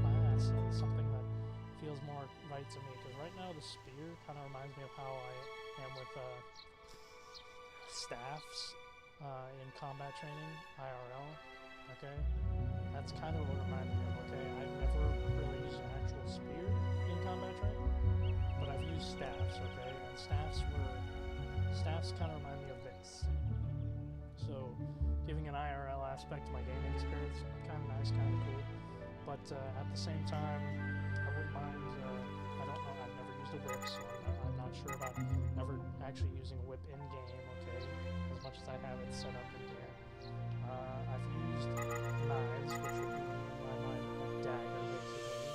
class and something that feels more right to me. Because right now the spear kind of reminds me of how I am with staffs in combat training, IRL. Okay, that's kind of what it reminds me of. Okay, I've never really used an actual spear in combat training, but I've used staffs. Okay, and staffs kind of remind me of this. So, giving an IRL aspect to my gaming experience, kind of nice, kind of cool. But at the same time, I wouldn't mind. I don't know. I've never used a whip, so I'm not sure about ever actually using a whip in game. Okay, as much as I have it set up in game. I've used knives, which would be my dagger, basically.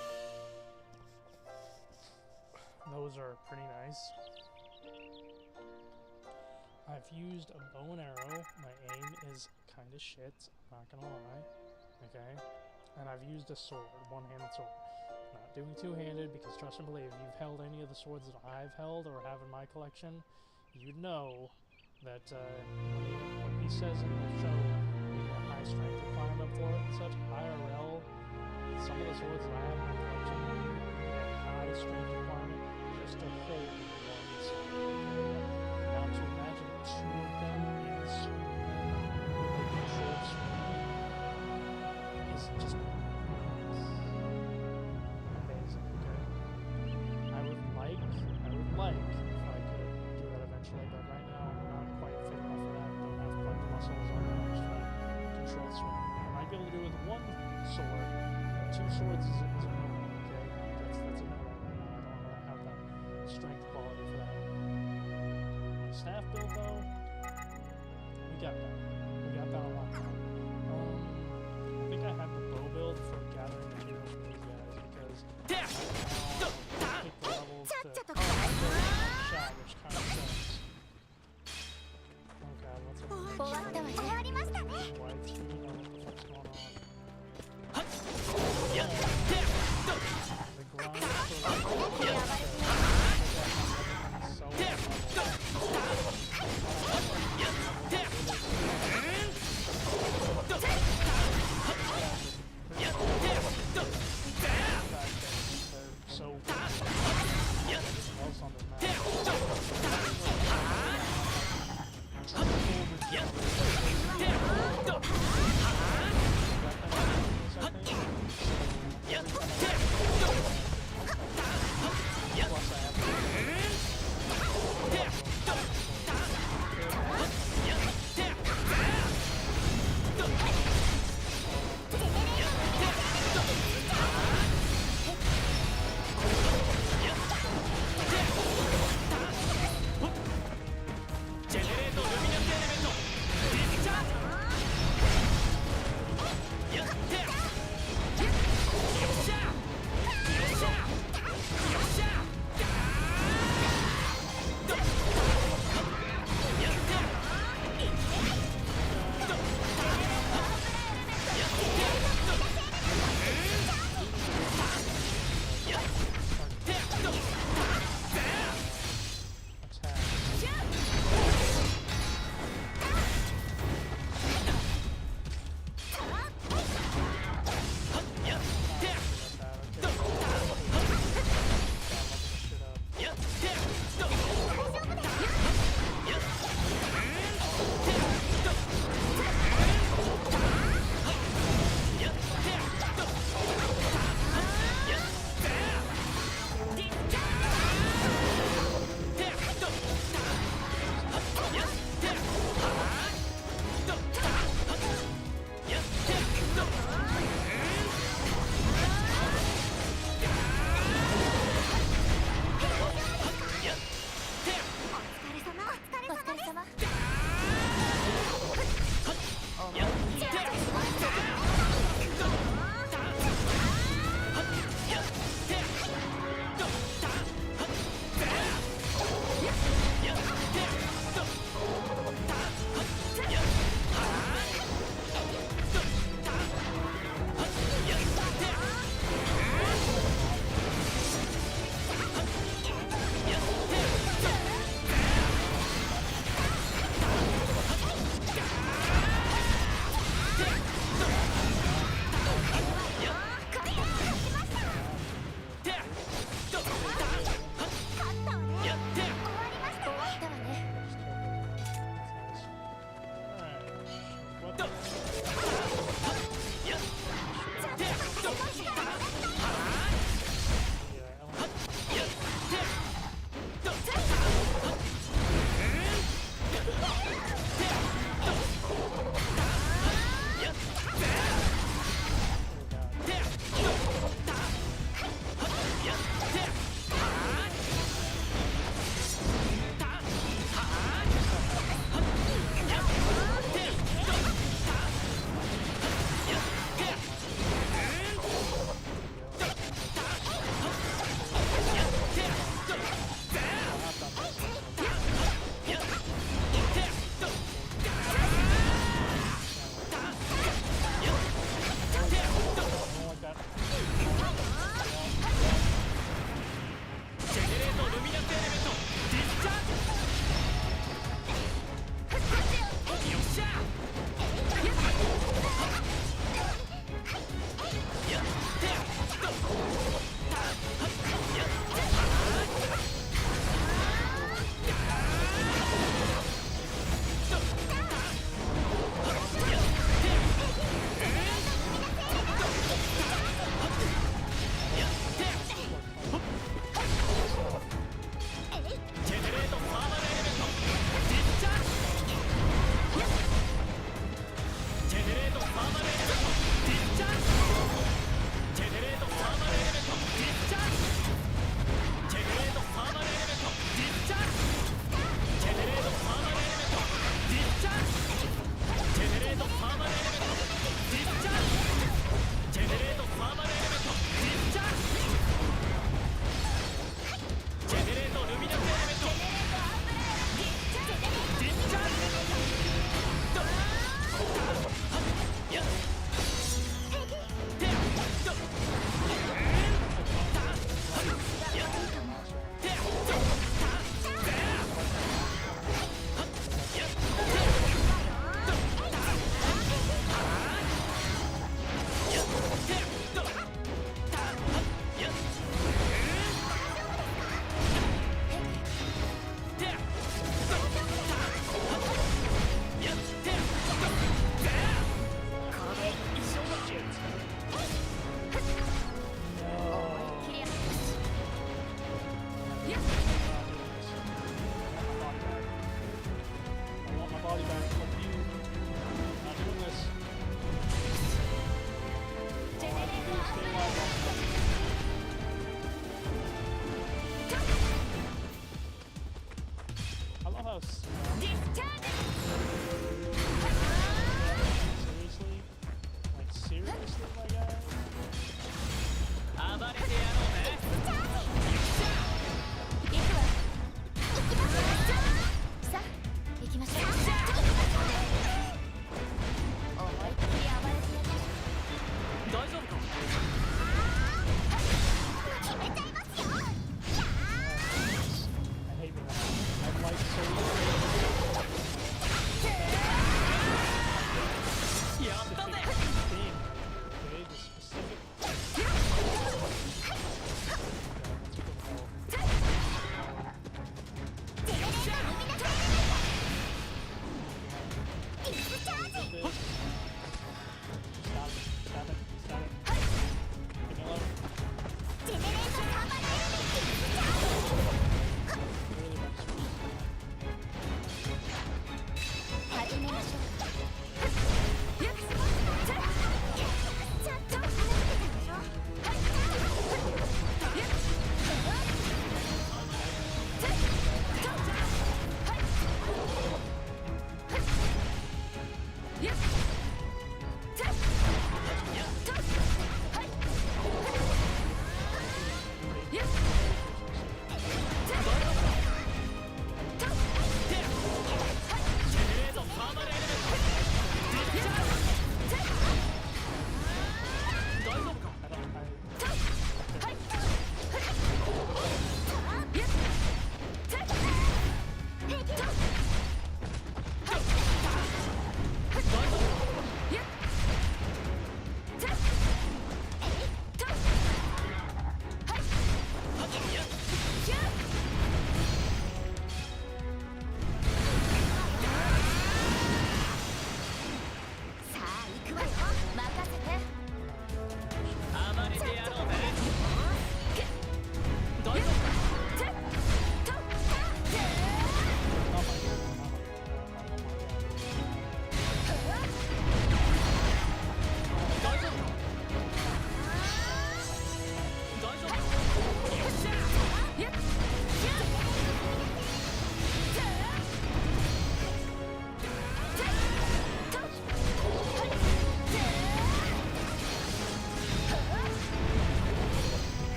Those are pretty nice. I've used a bow and arrow. My aim is kind of shit, I'm not gonna lie. Okay? And I've used a sword, one-handed sword. Not doing two-handed, because trust and believe, if you've held any of the swords that I've held or have in my collection, you'd know that when he says in the show the high strength requirement for it and such, IRL, some of the swords that I have in my collection, that high strength requirement just to hold one sword. Now to imagine two of them in sword with a controlled swing is just amazing, okay? I would like if I could do that eventually, but right now I'm not quite fit enough for that. Don't have quite the muscles or the arms for that controlled swing. I might be able to do it with one sword, but two swords is a no, okay? That's a no right now. I don't have that strength quality for that. Staff build though, we got that. We got that a lot. I think I had the bow build for gathering materials from these guys because I picked the levels to shot, which kind of sucks. Oh god, what's up? Widescreen, I don't know what the fuck's going on. The grind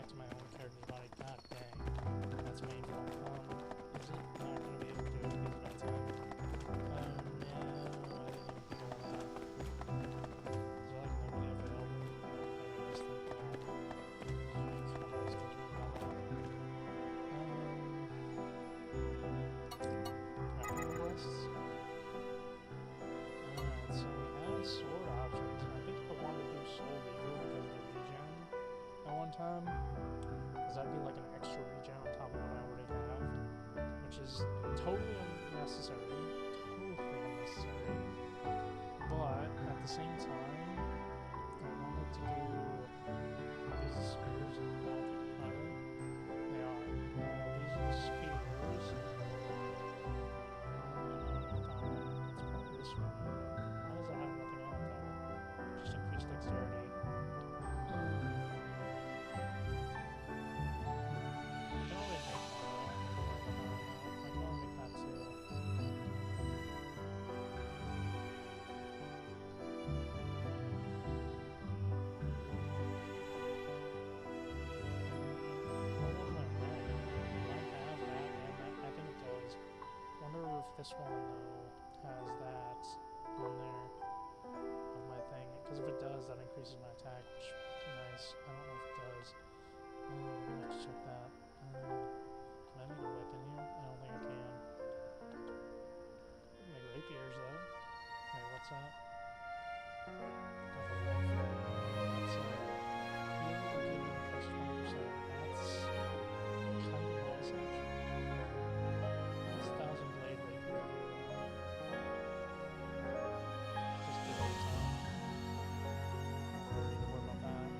back to my own character's body. God dang. That's painful. Is it not going to be able to do it because of my time? No, I didn't even think about that. Is there like nobody available? There is, thank God. God, I was thinking about that. Crafting quests? Alright, so we have sword options. I think I want to do Soul Reaver because of the regen at one time. Because that'd be like an extra regen on top of what I already have. Which is totally unnecessary. Totally unnecessary. But at the same time, I wanted to do these spears and are they? They are. These are the spears. It's probably this one. Why does it have nothing on it though? Just increased dexterity. I can always make that. I can always make that too. Wonder if this one though has that on there of my thing, because if it does, that increases my attack, which would be nice. I don't know if it does. I'm gonna have to check that. Can I make a whip in here? I don't think I can. I can make rapiers though. Wait, what's that? That's heal given plus 20%. That's kind of nice actually. That's 1,000 blade rapier. Just do all the time. I don't need to worry about that.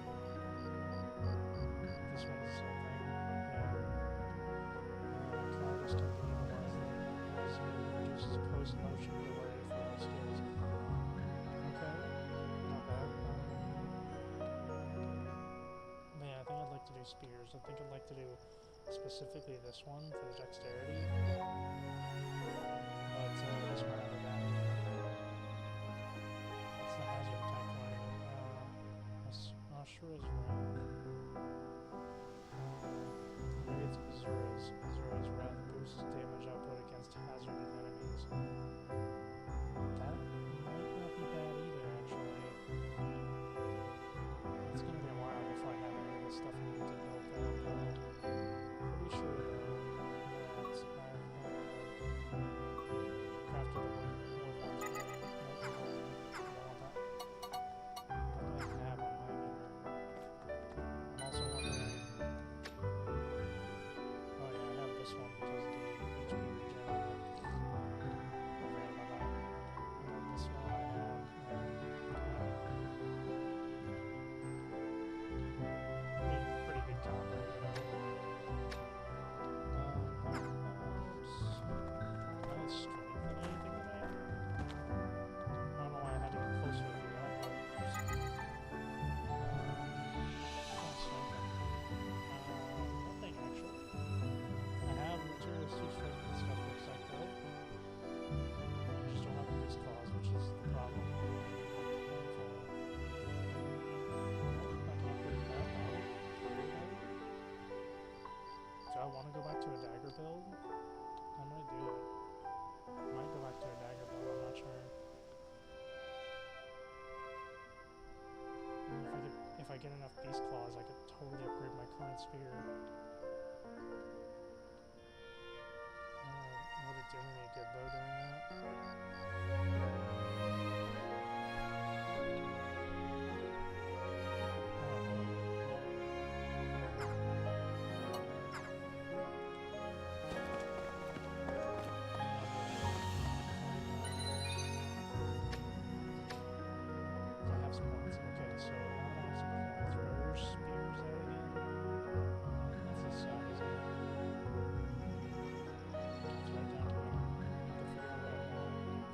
This one's the same thing. Yeah. Congress can be utilized as reduces post motion delay for all skills. Okay. Not bad. Man, I think I'd like to do spears. I think I'd like to do specifically this one for the dexterity. But this one I have a bad one. What's the hazard attack one? Ashura's Wrath. Maybe it's Azura's. Azura's Wrath boosts damage output against hazarded enemies. That might not be bad either, actually. It's gonna be a while before I have any of this stuff I need to build that, but pretty sure though that I have crafted the Warforged Blade. Nope, I don't want that. What do I have on my meter? I'm also wondering. Oh yeah, I have this one because the HP regen on it. I forgot about that. And then this one I have. Pretty good combo, you know. Can I strengthen anything that I have? I don't know why I had to get closer to do that, but nothing actually. I have materials to strengthen stuff looks like though. I just don't have a beast clause, which is the problem. I can upgrade that though. Do I want to go back to a dagger build? I might do it. I might go back to a dagger build, I'm not sure. If I get enough beast claws, I could totally upgrade my current spear. Would it do me any good though doing that? I have some points. Okay, so now that I have some points, where are spears at again? That's this side, isn't it? It's right down here. I have to figure out what I want.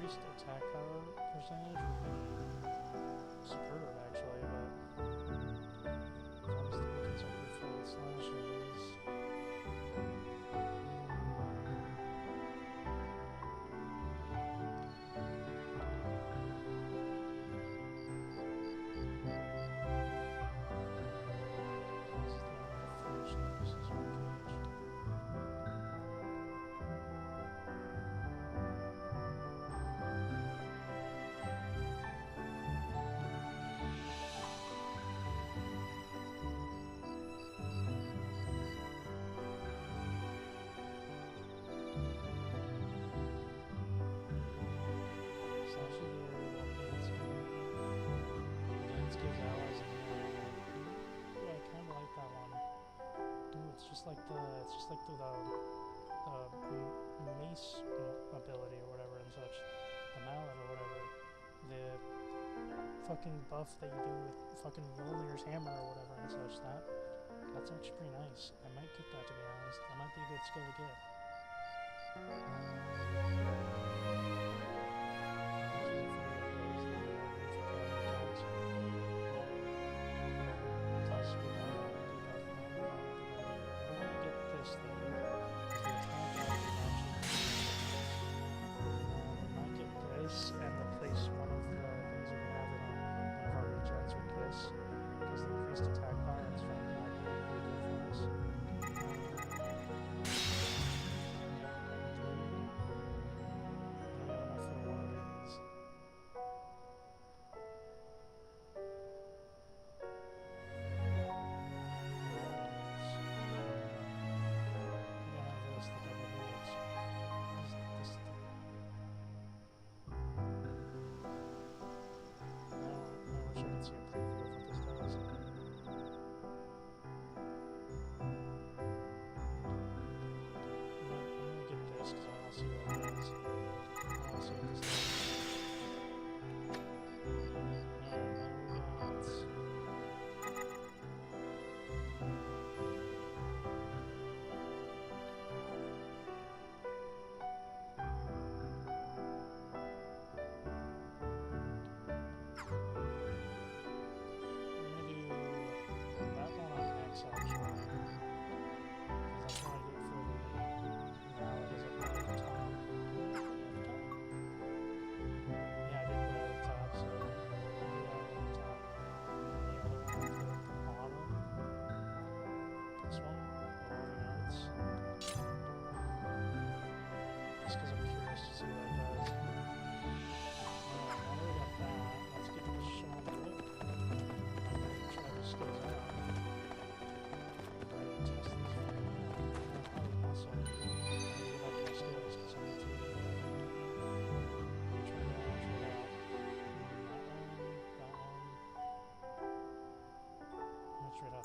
increased attack power percentage would be superb, actually, but as long as the weapons are good for slashes. It's just like the mace ability or whatever and such, the mallet or whatever, the fucking buff that you do with fucking Mjolnir's hammer or whatever and such. That's actually pretty nice. I might get that, to be honest. That might be a good skill to get.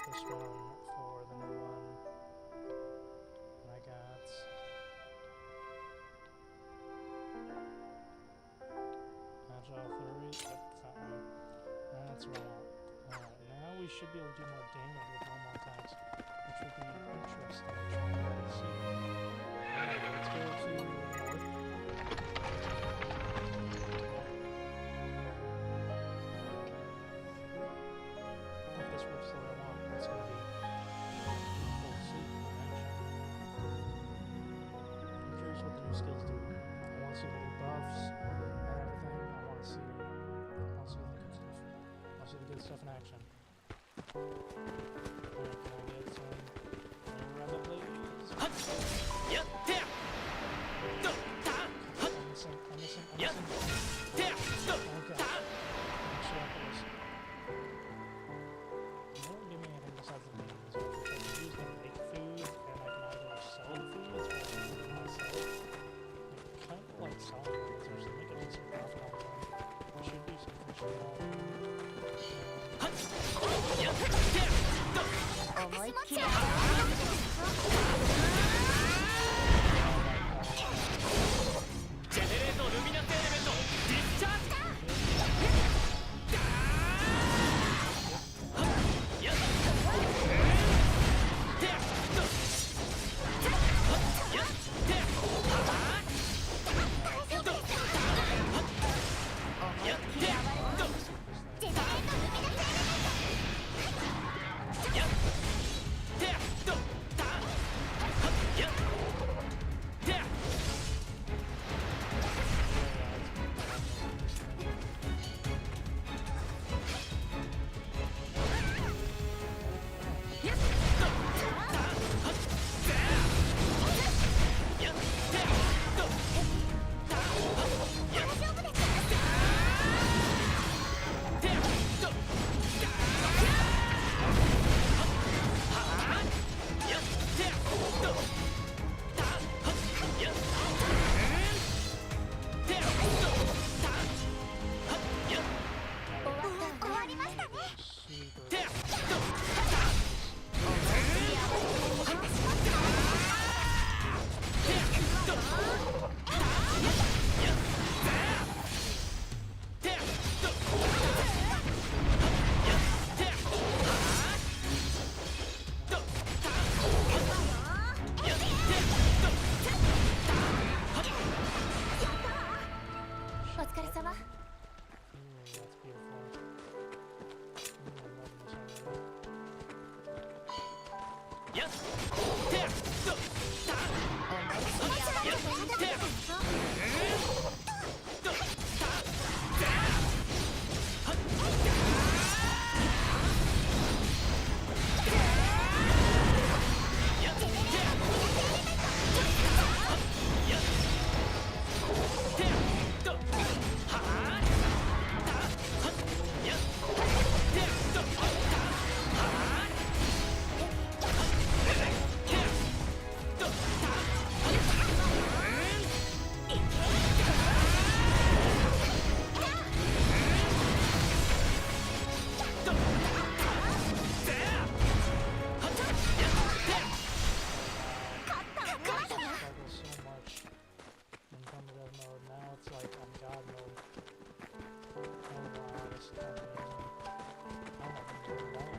This one for the new one. And I got Agile Flurry. Yep, that one. That's what I want. Alright, now we should be able to do more damage with normal attacks, which would be interesting. Let's see. Alright, let's go to north. If this works the way I want, it's going to be full suit action. I'm curious what the new skills do. I want to see the new buffs and everything. I want to see the good stuff. I want to see the good stuff in action. Alright, can I get some rabbit blades? I'm missing. Okay. mode. Now it's like on God mode. I don't know how this stuff is. I don't know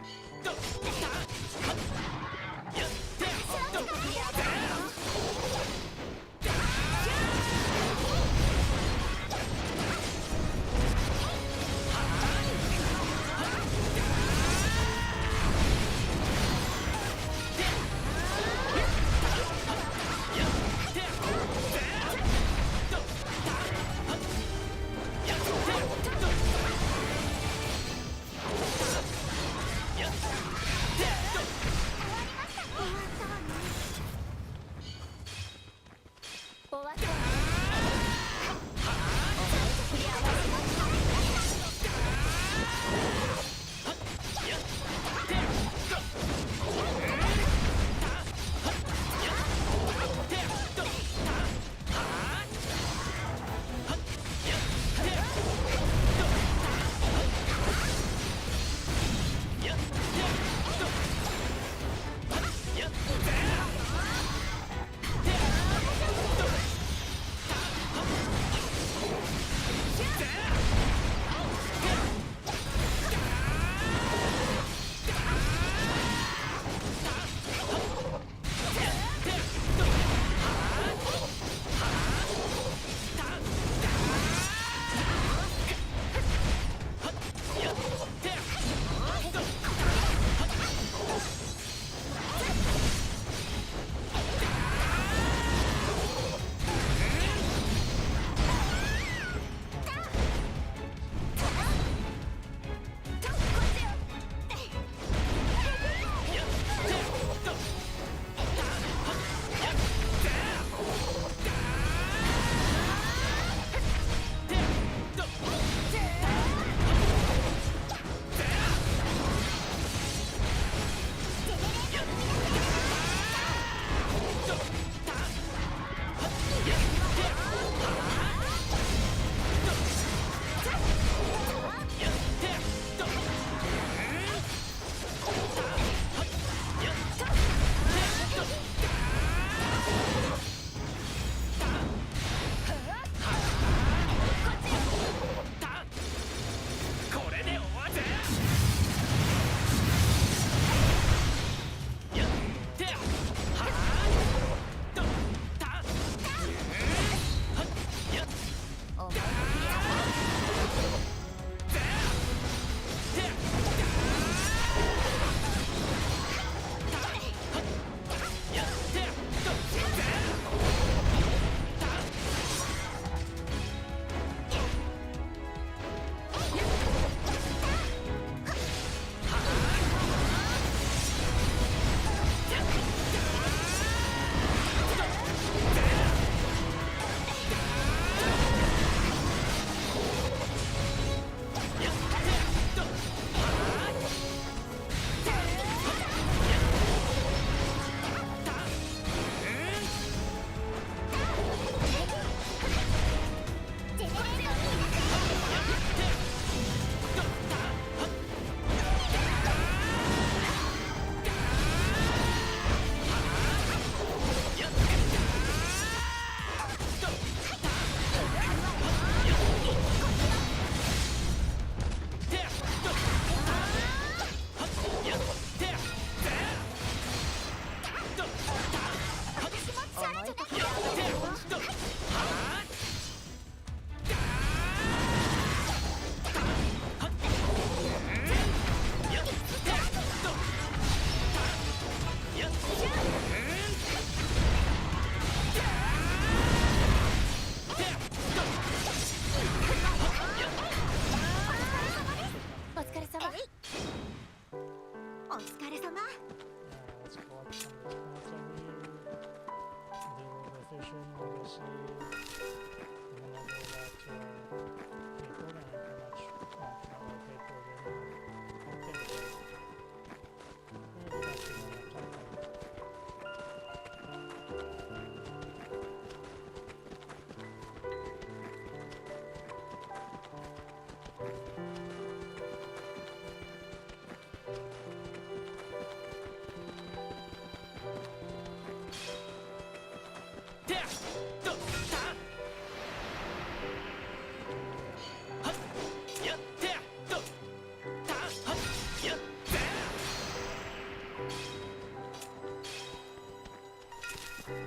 I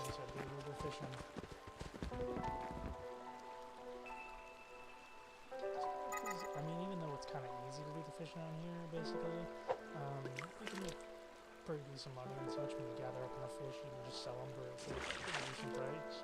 guess I'd do a little bit of fishing. I mean, even though it's kind of easy to do the fishing on here, basically, you can make pretty decent money and such when you gather up enough fish. You can just sell them for a pretty decent price.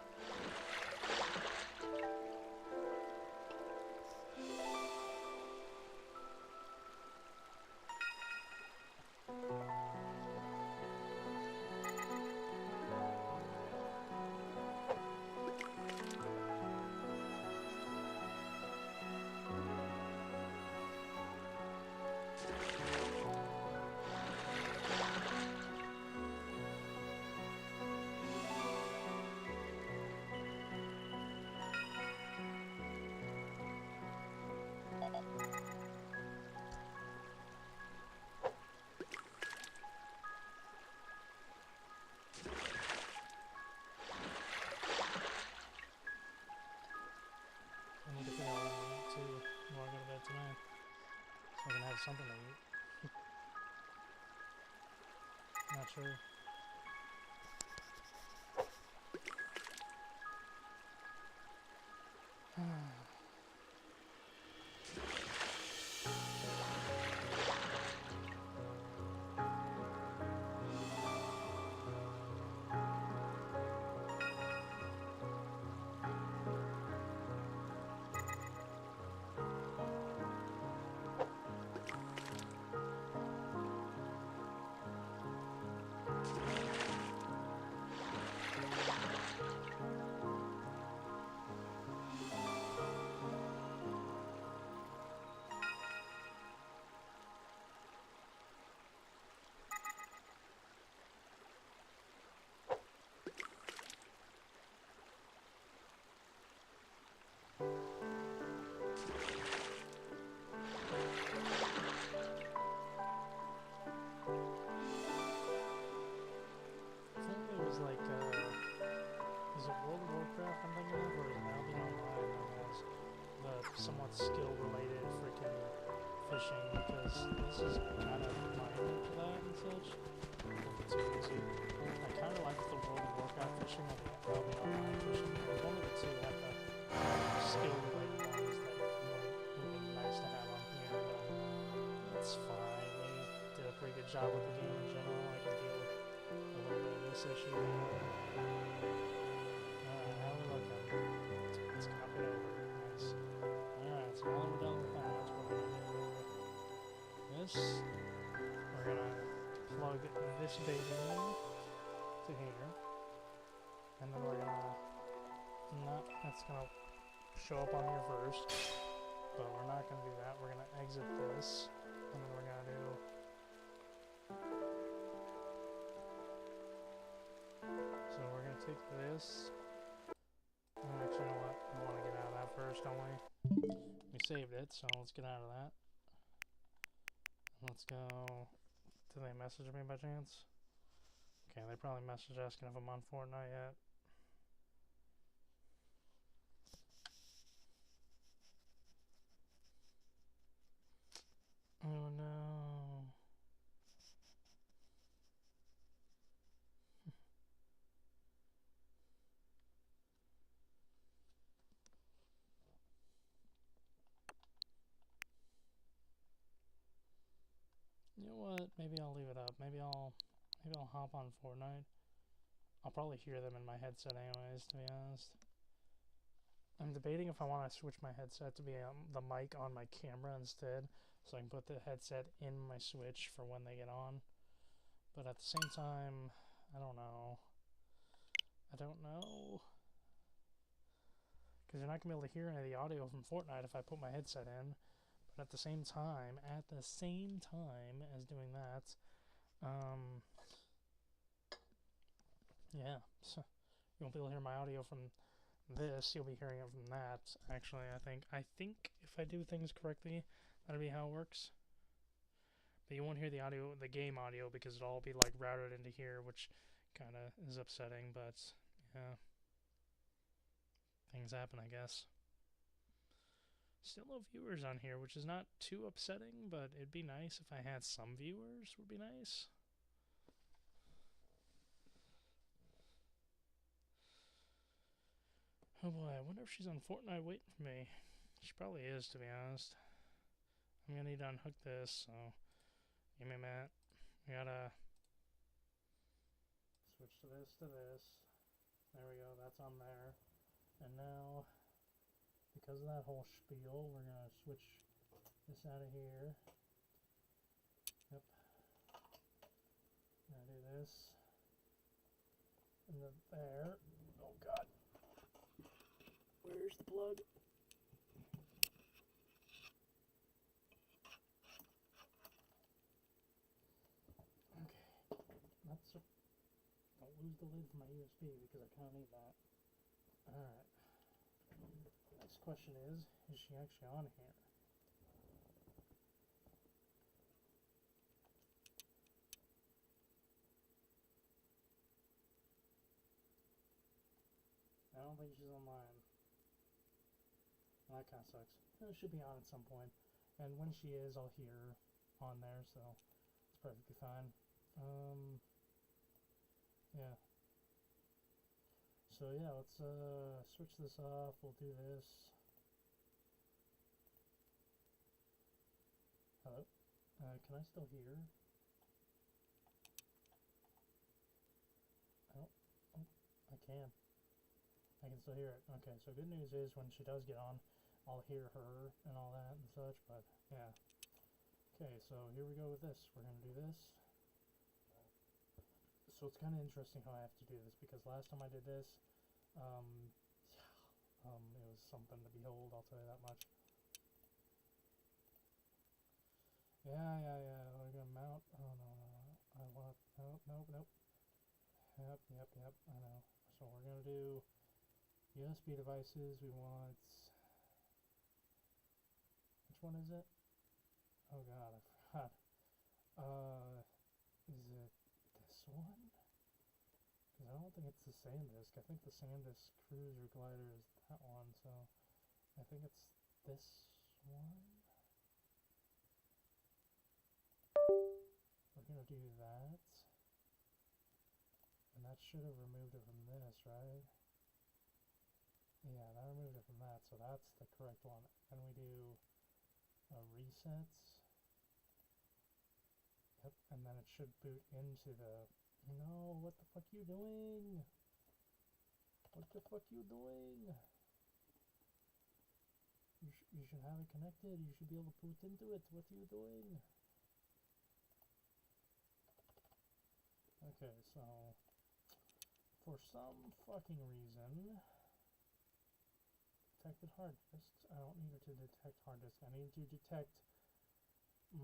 I need to figure out what I eat too before I go to bed tonight, so I can have something to eat. Not sure. I think it was like, is it World of Warcraft I'm thinking of, or is it Albion Online that has the somewhat skill-related freaking fishing, because this is kind of minor to that and such. A little bit too easy. I kind of like the World of Warcraft fishing and the Albion Online fishing. One of the two have the skill-related ones that would be nice to have on here, but it's fine. They did a pretty good job with the game in general. I can deal with a little bit of this issue. Alright, how we looking? Let's copy it over. Nice. Alright, so now that we're done with that, we're going to do this. We're going to plug this baby in to here. And then we're going to... No, that's going to show up on here first. But we're not going to do that. We're going to exit this. And then we're going to do... So we're going to take this. Actually, you know what? We want to get out of that first, don't we? We saved it, so let's get out of that. Let's go... Did they message me by chance? Okay, they probably messaged asking if I'm on Fortnite yet. Oh no. You know what? Maybe I'll leave it up. Maybe I'll hop on Fortnite. I'll probably hear them in my headset anyways, to be honest. I'm debating if I want to switch my headset to be the mic on my camera instead, so I can put the headset in my Switch for when they get on. But at the same time, I don't know. Because you're not going to be able to hear any of the audio from Fortnite if I put my headset in. But at the same time as doing that, yeah, so you won't be able to hear my audio from this, you'll be hearing it from that. Actually, I think if I do things correctly, that'll be how it works. But you won't hear the audio, the game audio, because it'll all be like routed into here, which kind of is upsetting, but yeah, things happen, I guess. Still no viewers on here, which is not too upsetting, but it'd be nice if I had some viewers, would be nice. Oh boy, I wonder if she's on Fortnite waiting for me. She probably is, to be honest. I'm gonna need to unhook this, so give me a minute. I gotta switch to this, There we go, that's on there. And now, because of that whole spiel, we're gonna switch this out of here. Yep. I'm gonna do this. And then there. Oh god. Where's the plug? Okay. Don't lose the lid for my USB because I kind of need that. Alright. Next question is she actually on here? I don't think she's online. Well, that kind of sucks. It should be on at some point. And when she is, I'll hear her on there, so it's perfectly fine. Yeah. So yeah, let's switch this off. We'll do this. Hello? Can I still hear? Oh, I can. I can still hear it. Okay, so good news is when she does get on, I'll hear her and all that and such, but yeah. Okay, so here we go with this. We're going to do this. So it's kind of interesting how I have to do this, because last time I did this, it was something to behold, I'll tell you that much. Yeah, we're going to mount. Oh, no. I want, nope. Yep, I know. So we're going to do USB devices. We want, which one is it? Oh god, I forgot. Is it this one? Because I don't think it's the SanDisk. I think the SanDisk Cruiser Glider is that one, so I think it's this one. We're gonna do that. And that should have removed it from this, right? Yeah, that removed it from that, so that's the correct one. Then we do resets. Yep, and then it should boot into the... No, what the fuck you doing? What the fuck you doing? You should have it connected. You should be able to boot into it. What are you doing? Okay, so... For some fucking reason... Detected hard disks. I don't need it to detect hard disk. I need to detect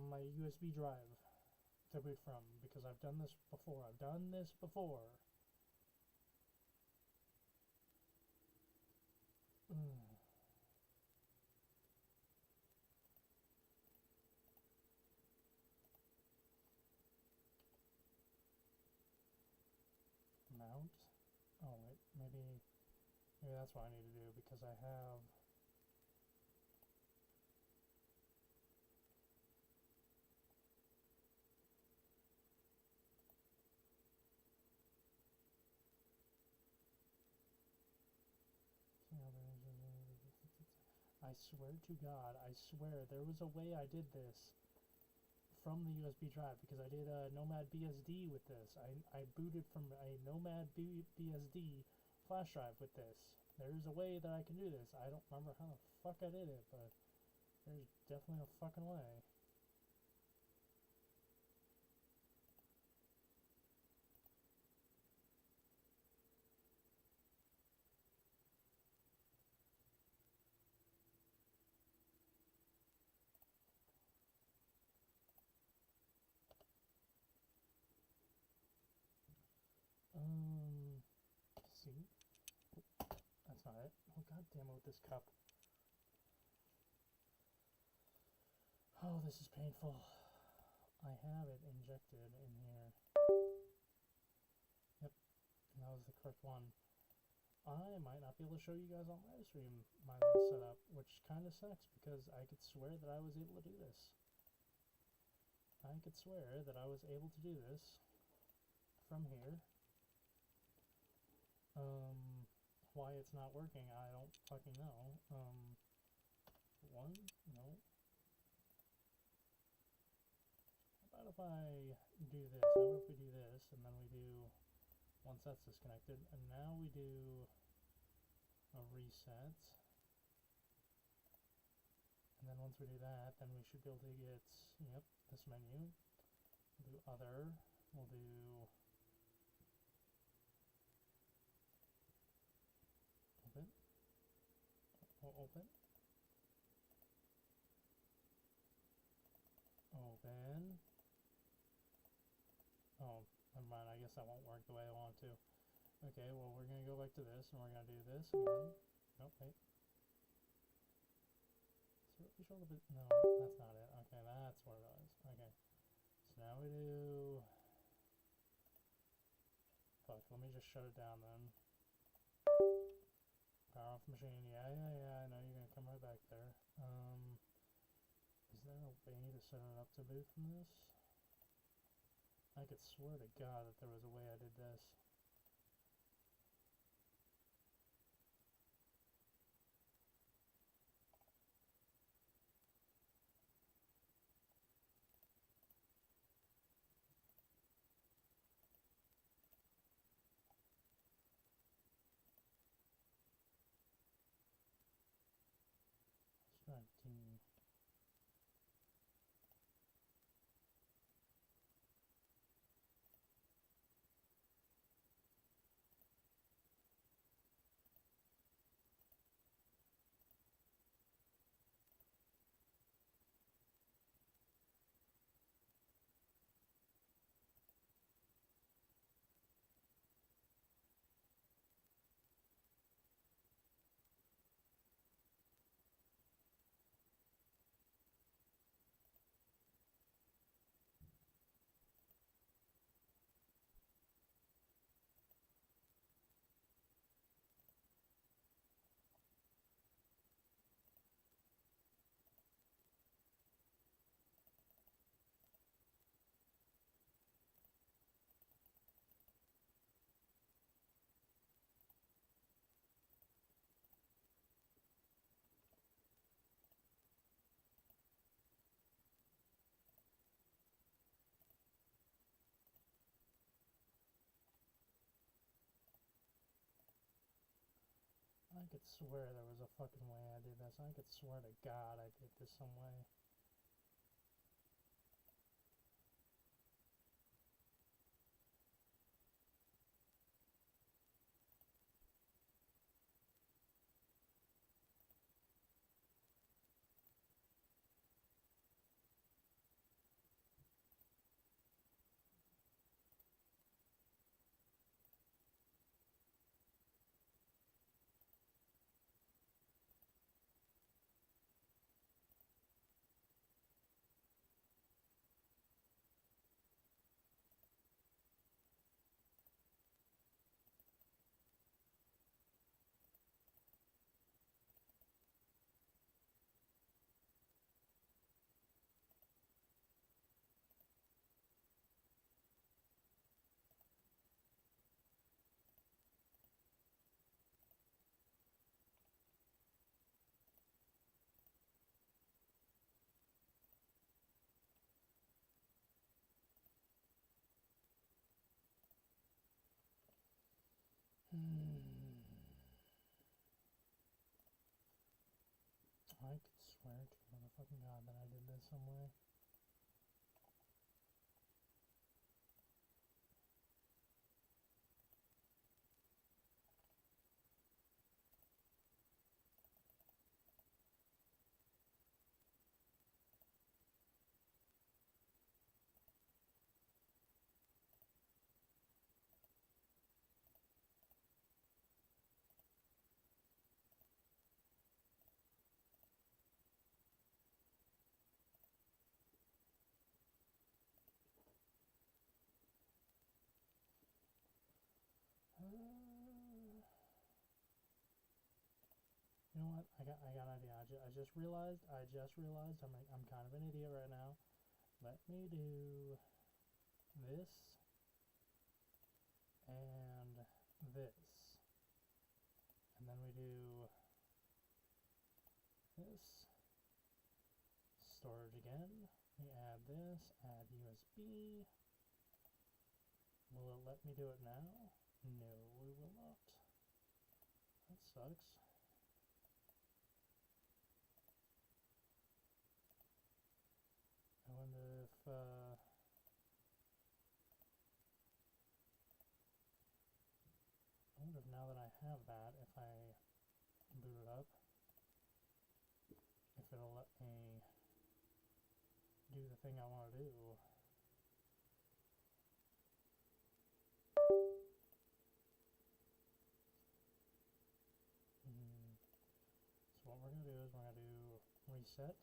my USB drive to boot from, because I've done this before. Mount? Oh wait, maybe that's what I need to do, because I have... I swear to God, I swear, there was a way I did this from the USB drive, because I did a Nomad BSD with this. I booted from a Nomad BSD flash drive with this. There's a way that I can do this. I don't remember how the fuck I did it, but there's definitely a fucking way. See? That's not it. Oh, god damn it with this cup. Oh, this is painful. I have it injected in here. Yep, that was the correct one. I might not be able to show you guys on live stream my little setup, which kind of sucks because I could swear that I was able to do this. I could swear that I was able to do this from here. Why it's not working, I don't fucking know. One? No. How about if I do this? How about if we do this, and then we do, once that's disconnected, and now we do a reset. And then once we do that, then we should be able to get, yep, this menu. We'll do other, we'll do open, open, open. Oh, never mind, I guess that won't work the way I want to. Okay, well we're gonna go back to this, and we're gonna do this again. Nope, wait. So we show a little bit, no, that's not it. Okay, that's what it was. Okay, so now we do, fuck, let me just shut it down then. Power off machine, yeah, I know you're gonna come right back there. Is there a way to set it up to boot from this? I could swear to God that there was a way I did this. Let's try team. I could swear there was a fucking way I did this. I could swear to God I did this some way. I could swear to motherfucking God that I did this some way. I got an idea. I just realized. I'm kind of an idiot right now. Let me do this and this, and then we do this. Storage again. We add this. Add USB. Will it let me do it now? No, we will not. That sucks. I wonder if, now that I have that, if I boot it up, if it'll let me do the thing I want to do. So what we're going to do is we're going to do reset.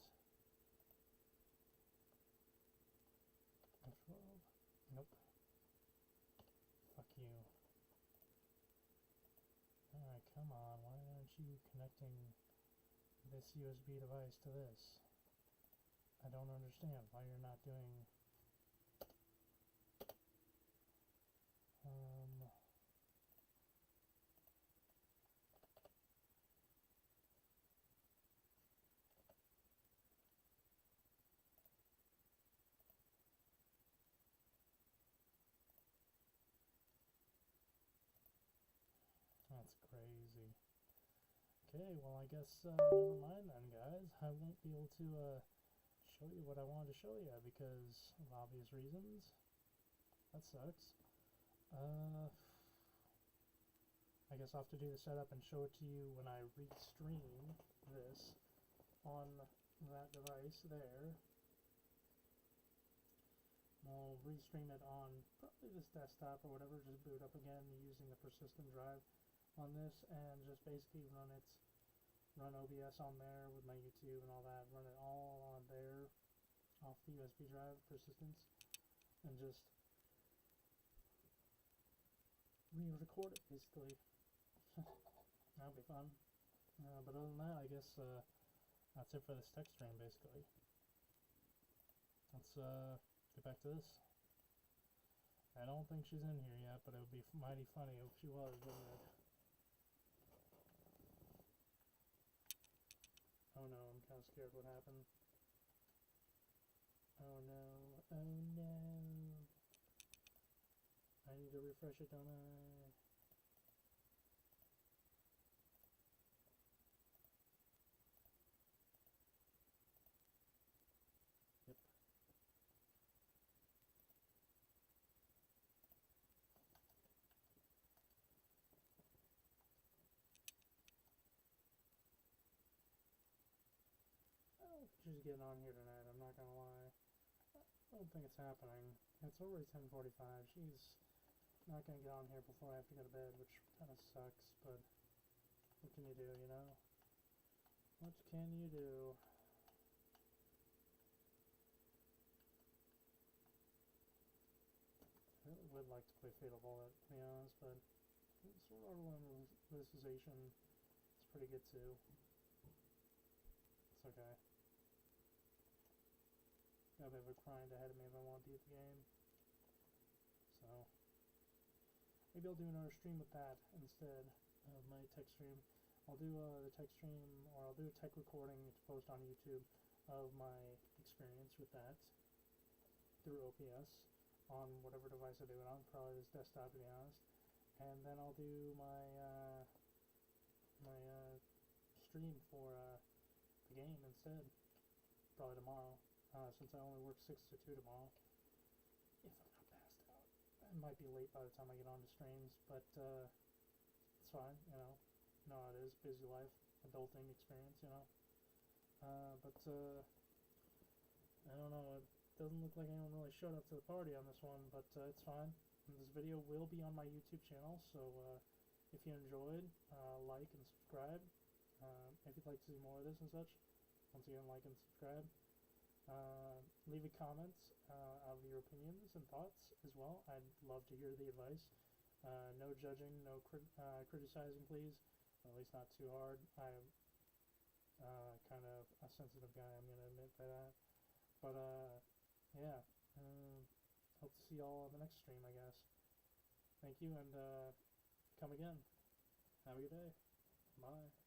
F12. Nope. Fuck you. Alright, come on. Why aren't you connecting this USB device to this? I don't understand why you're not doing... That's crazy. Okay, well I guess never mind then, guys. I won't be able to show you what I wanted to show you because of obvious reasons. That sucks. I guess I'll have to do the setup and show it to you when I restream this on that device there. We'll restream it on probably this desktop or whatever, just boot up again using the persistent drive on this and just basically run OBS on there with my YouTube and all that, run it all on there off the USB drive persistence and just re-record it basically. That'll be fun. But other than that, I guess that's it for this text stream basically. Let's get back to this. I don't think she's in here yet, but it would be mighty funny if she was, wouldn't it? Oh no, I'm kind of scared what happened. Oh no, oh no. I need to refresh it, don't I? Yep. She's getting on here tonight, I'm not gonna lie. I don't think it's happening. It's already 10:45. She's not gonna get on here before I have to go to bed, which kind of sucks, but what can you do, you know? What can you do? I really would like to play Fatal Bullet, to be honest, but Sword Art Online Alicization is pretty good too. It's okay. Got a bit of a grind ahead of me if I want to beat the game. So, maybe I'll do another stream with that instead of my tech stream. I'll do the tech stream, or I'll do a tech recording to post on YouTube of my experience with that through OPS on whatever device I do it on, probably this desktop to be honest. And then I'll do my stream for the game instead, probably tomorrow. Since I only work 6 to 2 tomorrow, if I'm not passed out. It might be late by the time I get on to streams, but it's fine, you know. You know how it is, busy life, adulting experience, you know. But I don't know, it doesn't look like anyone really showed up to the party on this one, but it's fine. And this video will be on my YouTube channel, so if you enjoyed, like and subscribe. If you'd like to see more of this and such, once again, like and subscribe. Leave a comments of your opinions and thoughts as well. I'd love to hear the advice. No judging, no criticizing, please. At least not too hard. kind of a sensitive guy, I'm gonna admit by that. But yeah, hope to see y'all on the next stream, I guess. Thank you, and come again. Have a good day. Bye.